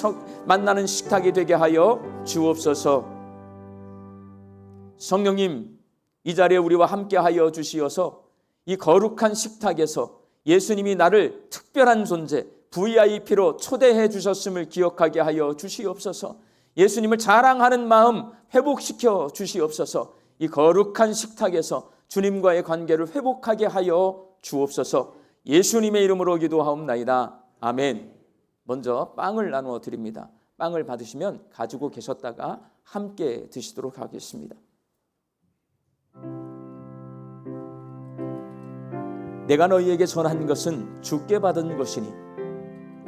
만나는 식탁이 되게 하여 주옵소서. 성령님 이 자리에 우리와 함께 하여 주시어서 이 거룩한 식탁에서 예수님이 나를 특별한 존재 VIP로 초대해 주셨음을 기억하게 하여 주시옵소서. 예수님을 자랑하는 마음 회복시켜 주시옵소서. 이 거룩한 식탁에서 주님과의 관계를 회복하게 하여 주옵소서. 예수님의 이름으로 기도하옵나이다. 아멘. 먼저 빵을 나누어 드립니다. 빵을 받으시면 가지고 계셨다가 함께 드시도록 하겠습니다. 내가 너희에게 전한 것은 주께 받은 것이니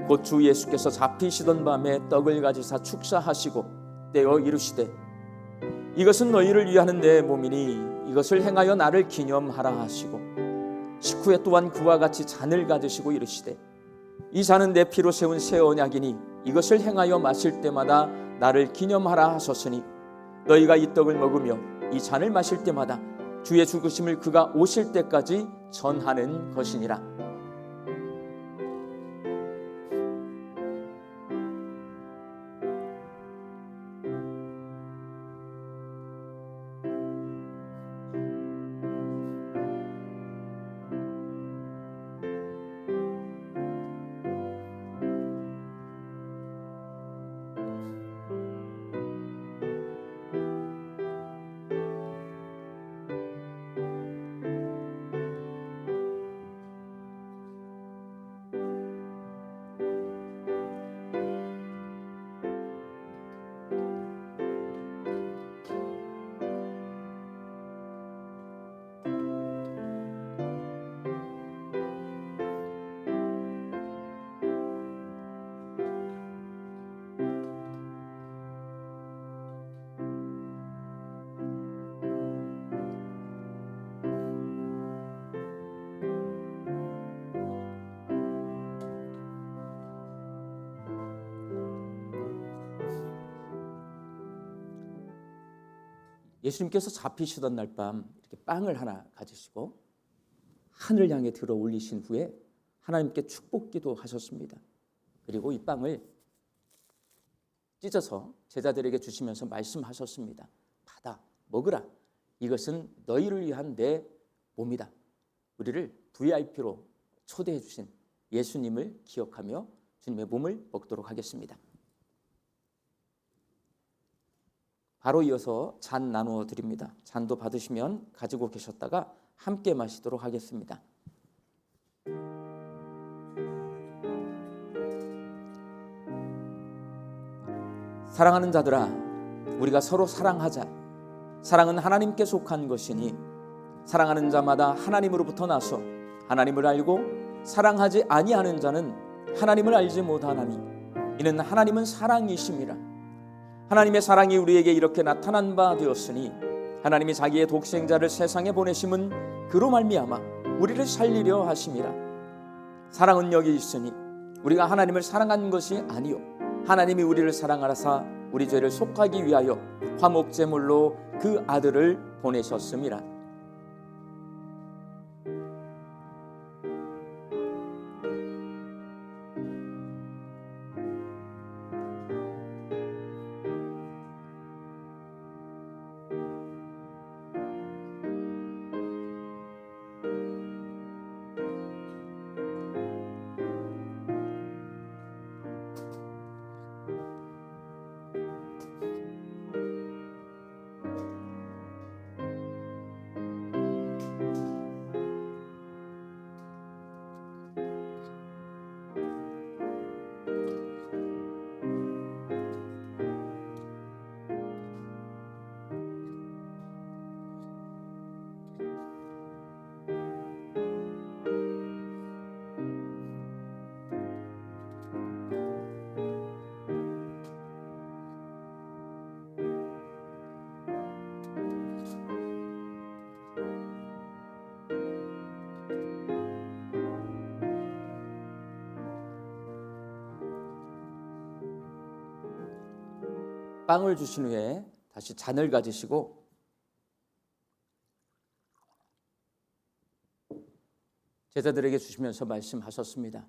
곧 주 예수께서 잡히시던 밤에 떡을 가지사 축사하시고 떼어 이르시되 이것은 너희를 위하는 내 몸이니 이것을 행하여 나를 기념하라 하시고 식후에 또한 그와 같이 잔을 가지시고 이르시되 이 잔은 내 피로 세운 새 언약이니 이것을 행하여 마실 때마다 나를 기념하라 하셨으니 너희가 이 떡을 먹으며 이 잔을 마실 때마다 주의 죽으심을 그가 오실 때까지 전하는 것이니라. 예수님께서 잡히시던 날 밤 이렇게 빵을 하나 가지시고 하늘 향해 들어 올리신 후에 하나님께 축복기도 하셨습니다. 그리고 이 빵을 찢어서 제자들에게 주시면서 말씀하셨습니다. 받아 먹으라. 이것은 너희를 위한 내 몸이다. 우리를 VIP로 초대해 주신 예수님을 기억하며 주님의 몸을 먹도록 하겠습니다. 바로 이어서 잔 나누어 드립니다. 잔도 받으시면 가지고 계셨다가 함께 마시도록 하겠습니다. 사랑하는 자들아, 우리가 서로 사랑하자. 사랑은 하나님께 속한 것이니 사랑하는 자마다 하나님으로부터 나서 하나님을 알고 사랑하지 아니하는 자는 하나님을 알지 못하나니 이는 하나님은 사랑이심이라. 하나님의 사랑이 우리에게 이렇게 나타난 바 되었으니 하나님이 자기의 독생자를 세상에 보내심은 그로 말미암아 우리를 살리려 하심이라. 사랑은 여기 있으니 우리가 하나님을 사랑한 것이 아니요 하나님이 우리를 사랑하사 우리 죄를 속하기 위하여 화목제물로 그 아들을 보내셨음이라. 빵을 주신 후에 다시 잔을 가지시고 제자들에게 주시면서 말씀하셨습니다.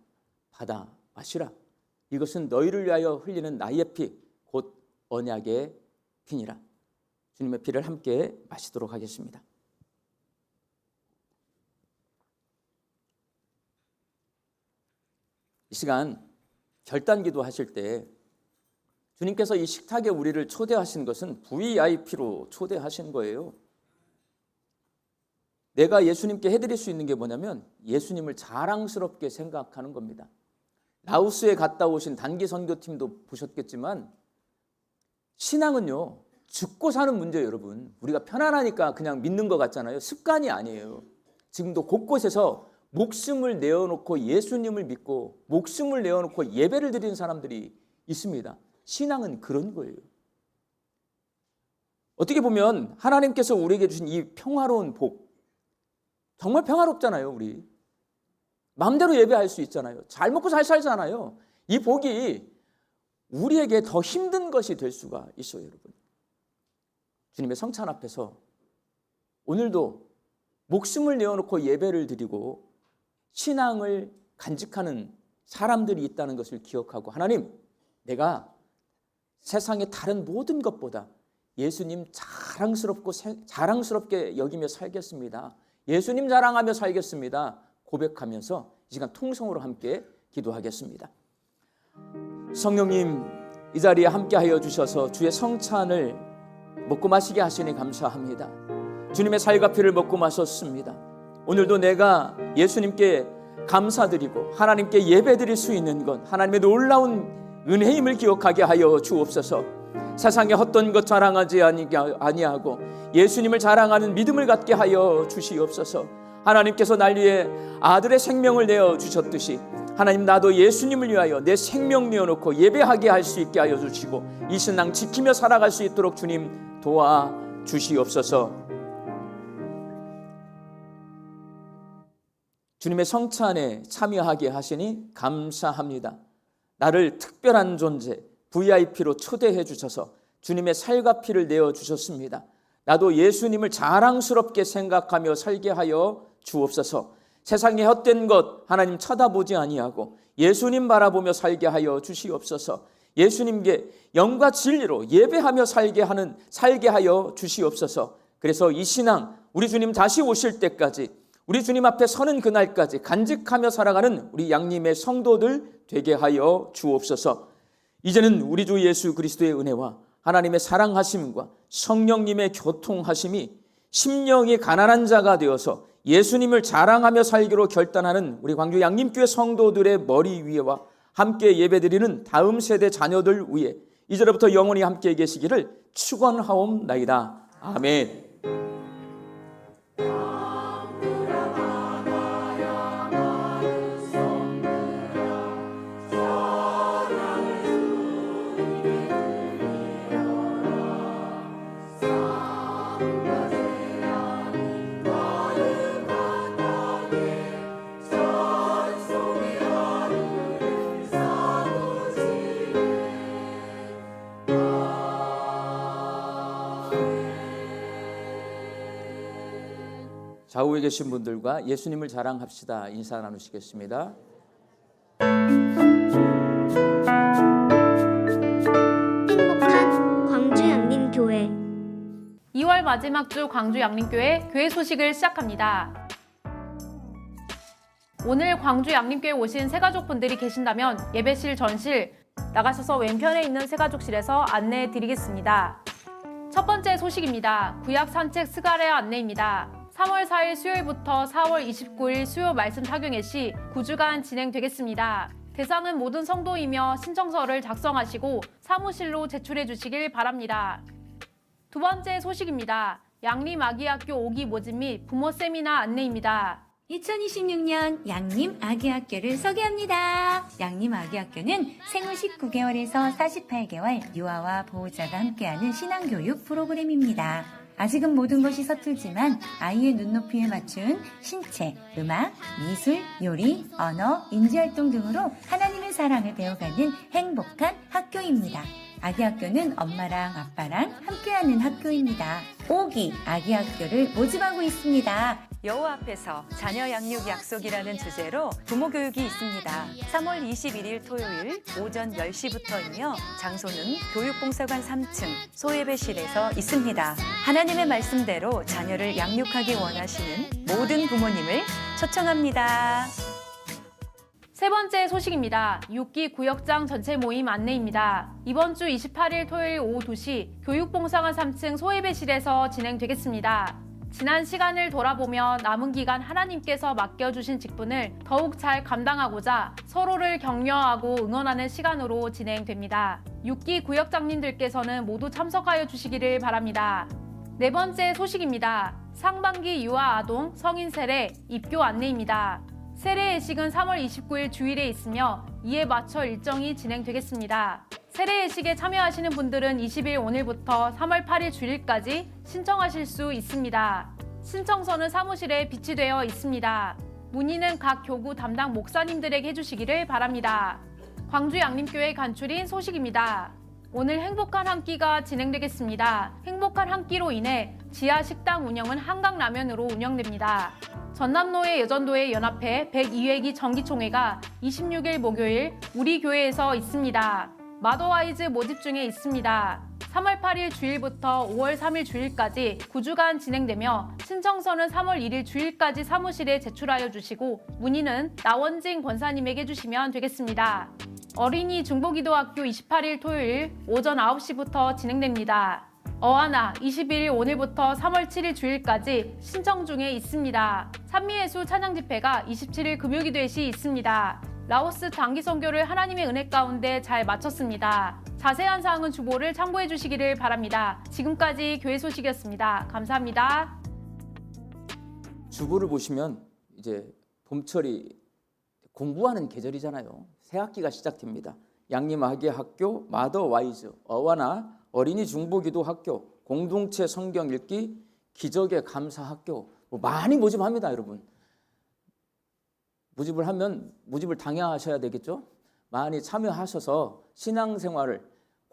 받아 마시라. 이것은 너희를 위하여 흘리는 나의 피, 곧 언약의 피니라. 주님의 피를 함께 마시도록 하겠습니다. 이 시간 결단기도 하실 때 주님께서 이 식탁에 우리를 초대하신 것은 VIP로 초대하신 거예요. 내가 예수님께 해드릴 수 있는 게 뭐냐면 예수님을 자랑스럽게 생각하는 겁니다. 라오스에 갔다 오신 단기 선교팀도 보셨겠지만 신앙은요 죽고 사는 문제예요. 여러분, 우리가 편안하니까 그냥 믿는 것 같잖아요. 습관이 아니에요. 지금도 곳곳에서 목숨을 내어놓고 예수님을 믿고 목숨을 내어놓고 예배를 드리는 사람들이 있습니다. 신앙은 그런 거예요. 어떻게 보면 하나님께서 우리에게 주신 이 평화로운 복, 정말 평화롭잖아요. 우리 마음대로 예배할 수 있잖아요. 잘 먹고 잘 살잖아요. 이 복이 우리에게 더 힘든 것이 될 수가 있어요. 여러분, 주님의 성찬 앞에서 오늘도 목숨을 내어놓고 예배를 드리고 신앙을 간직하는 사람들이 있다는 것을 기억하고, 하나님, 내가 세상의 다른 모든 것보다 예수님 자랑스럽게 여기며 살겠습니다. 예수님 자랑하며 살겠습니다. 고백하면서 이 시간 통성으로 함께 기도하겠습니다. 성령님, 이 자리에 함께하여 주셔서 주의 성찬을 먹고 마시게 하시니 감사합니다. 주님의 살과 피를 먹고 마셨습니다. 오늘도 내가 예수님께 감사드리고 하나님께 예배드릴 수 있는 것, 하나님의 놀라운 은혜임을 기억하게 하여 주옵소서. 세상에 헛된 것 자랑하지 아니하고 예수님을 자랑하는 믿음을 갖게 하여 주시옵소서. 하나님께서 날 위해 아들의 생명을 내어 주셨듯이 하나님, 나도 예수님을 위하여 내 생명 내어놓고 예배하게 할 수 있게 하여 주시고 이 신앙 지키며 살아갈 수 있도록 주님 도와 주시옵소서. 주님의 성찬에 참여하게 하시니 감사합니다. 나를 특별한 존재 VIP로 초대해 주셔서 주님의 살과 피를 내어 주셨습니다. 나도 예수님을 자랑스럽게 생각하며 살게 하여 주옵소서. 세상의 헛된 것 하나님 쳐다보지 아니하고 예수님 바라보며 살게 하여 주시옵소서. 예수님께 영과 진리로 예배하며 살게 하여 주시옵소서. 그래서 이 신앙 우리 주님 다시 오실 때까지 우리 주님 앞에 서는 그날까지 간직하며 살아가는 우리 양림의 성도들 되게 하여 주옵소서. 이제는 우리 주 예수 그리스도의 은혜와 하나님의 사랑하심과 성령님의 교통하심이 심령이 가난한 자가 되어서 예수님을 자랑하며 살기로 결단하는 우리 광주 양림교회 성도들의 머리 위에와 함께 예배드리는 다음 세대 자녀들 위에 이제로부터 영원히 함께 계시기를 축원하옵나이다. 아멘. 좌우에 계신 분들과 예수님을 자랑합시다. 인사 나누시겠습니다. 행복한 광주 양림교회 2월 마지막 주 광주 양림교회 교회 소식을 시작합니다. 오늘 광주 양림교회 오신 새가족분들이 계신다면 예배실 전실 나가셔서 왼편에 있는 새가족실에서 안내해 드리겠습니다. 첫 번째 소식입니다. 구약 산책 스가랴 안내입니다. 3월 4일 수요일부터 4월 29일 수요 말씀 착용회 시 9주간 진행되겠습니다. 대상은 모든 성도이며 신청서를 작성하시고 사무실로 제출해 주시길 바랍니다. 두 번째 소식입니다. 양림 아기학교 5기 모집 및 부모 세미나 안내입니다. 2026년 양림 아기학교를 소개합니다. 양림 아기학교는 생후 19개월에서 48개월 유아와 보호자가 함께하는 신앙교육 프로그램입니다. 아직은 모든 것이 서툴지만 아이의 눈높이에 맞춘 신체, 음악, 미술, 요리, 언어, 인지활동 등으로 하나님의 사랑을 배워가는 행복한 학교입니다. 아기학교는 엄마랑 아빠랑 함께하는 학교입니다. 5기 아기학교를 모집하고 있습니다. 여호와 앞에서 자녀 양육 약속이라는 주제로 부모 교육이 있습니다. 3월 21일 토요일 오전 10시부터이며 장소는 교육봉사관 3층 소예배실에서 있습니다. 하나님의 말씀대로 자녀를 양육하기 원하시는 모든 부모님을 초청합니다. 세 번째 소식입니다. 6기 구역장 전체 모임 안내입니다. 이번 주 28일 토요일 오후 2시 교육봉사관 3층 소예배실에서 진행되겠습니다. 지난 시간을 돌아보며 남은 기간 하나님께서 맡겨주신 직분을 더욱 잘 감당하고자 서로를 격려하고 응원하는 시간으로 진행됩니다. 6기 구역장님들께서는 모두 참석하여 주시기를 바랍니다. 네 번째 소식입니다. 상반기 유아 아동 성인 세례 입교 안내입니다. 세례 예식은 3월 29일 주일에 있으며 이에 맞춰 일정이 진행되겠습니다. 세례 예식에 참여하시는 분들은 20일 오늘부터 3월 8일 주일까지 신청하실 수 있습니다. 신청서는 사무실에 비치되어 있습니다. 문의는 각 교구 담당 목사님들에게 해주시기를 바랍니다. 광주 양림교회 간추린 소식입니다. 오늘 행복한 한 끼가 진행되겠습니다. 행복한 한 끼로 인해 지하 식당 운영은 한강라면으로 운영됩니다. 전남로의 여전도회 연합회 102회기 정기총회가 26일 목요일 우리 교회에서 있습니다. 마더와이즈 모집 중에 있습니다. 3월 8일 주일부터 5월 3일 주일까지 9주간 진행되며 신청서는 3월 1일 주일까지 사무실에 제출하여 주시고 문의는 나원진 권사님에게 주시면 되겠습니다. 어린이 중보기도학교 28일 토요일 오전 9시부터 진행됩니다. 어하나 21일 오늘부터 3월 7일 주일까지 신청 중에 있습니다. 산미예수 찬양집회가 27일 금요기도회 시 있습니다. 라오스 단기 선교를 하나님의 은혜 가운데 잘 마쳤습니다. 자세한 사항은 주보를 참고해 주시기를 바랍니다. 지금까지 교회 소식이었습니다. 감사합니다. 주보를 보시면 이제 봄철이 공부하는 계절이잖아요. 새 학기가 시작됩니다. 양림 아기학교, 마더와이즈, 어와나 어린이 중보기도 학교, 공동체 성경 읽기, 기적의 감사 학교 많이 모집합니다, 여러분. 모집을 하면 모집을 당연하셔야 되겠죠. 많이 참여하셔서 신앙생활을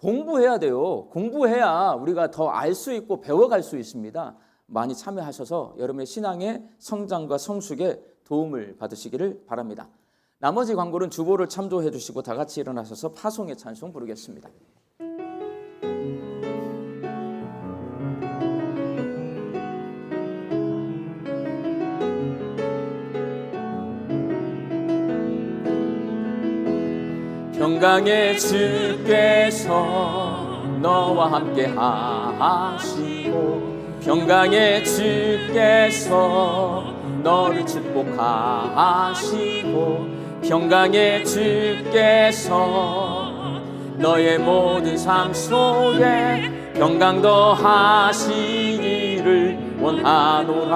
공부해야 돼요. 공부해야 우리가 더 알 수 있고 배워갈 수 있습니다. 많이 참여하셔서 여러분의 신앙의 성장과 성숙에 도움을 받으시기를 바랍니다. 나머지 광고는 주보를 참조해 주시고 다 같이 일어나셔서 파송의 찬송 부르겠습니다. 평강의 주께서 너와 함께 하시고 평강의 주께서 너를 축복하시고 평강의 주께서 너의 모든 삶 속에 평강 더하시기를 원하노라.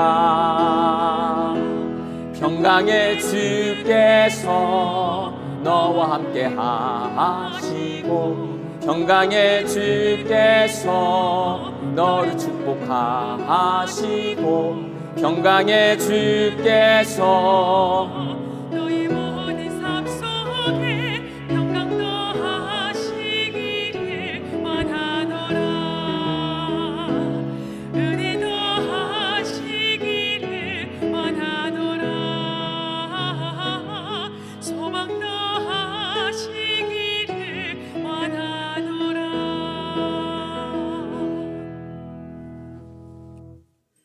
평강의 주께서 너와 함께 하시고 평강의 주께서 너를 축복하시고 평강의 주께서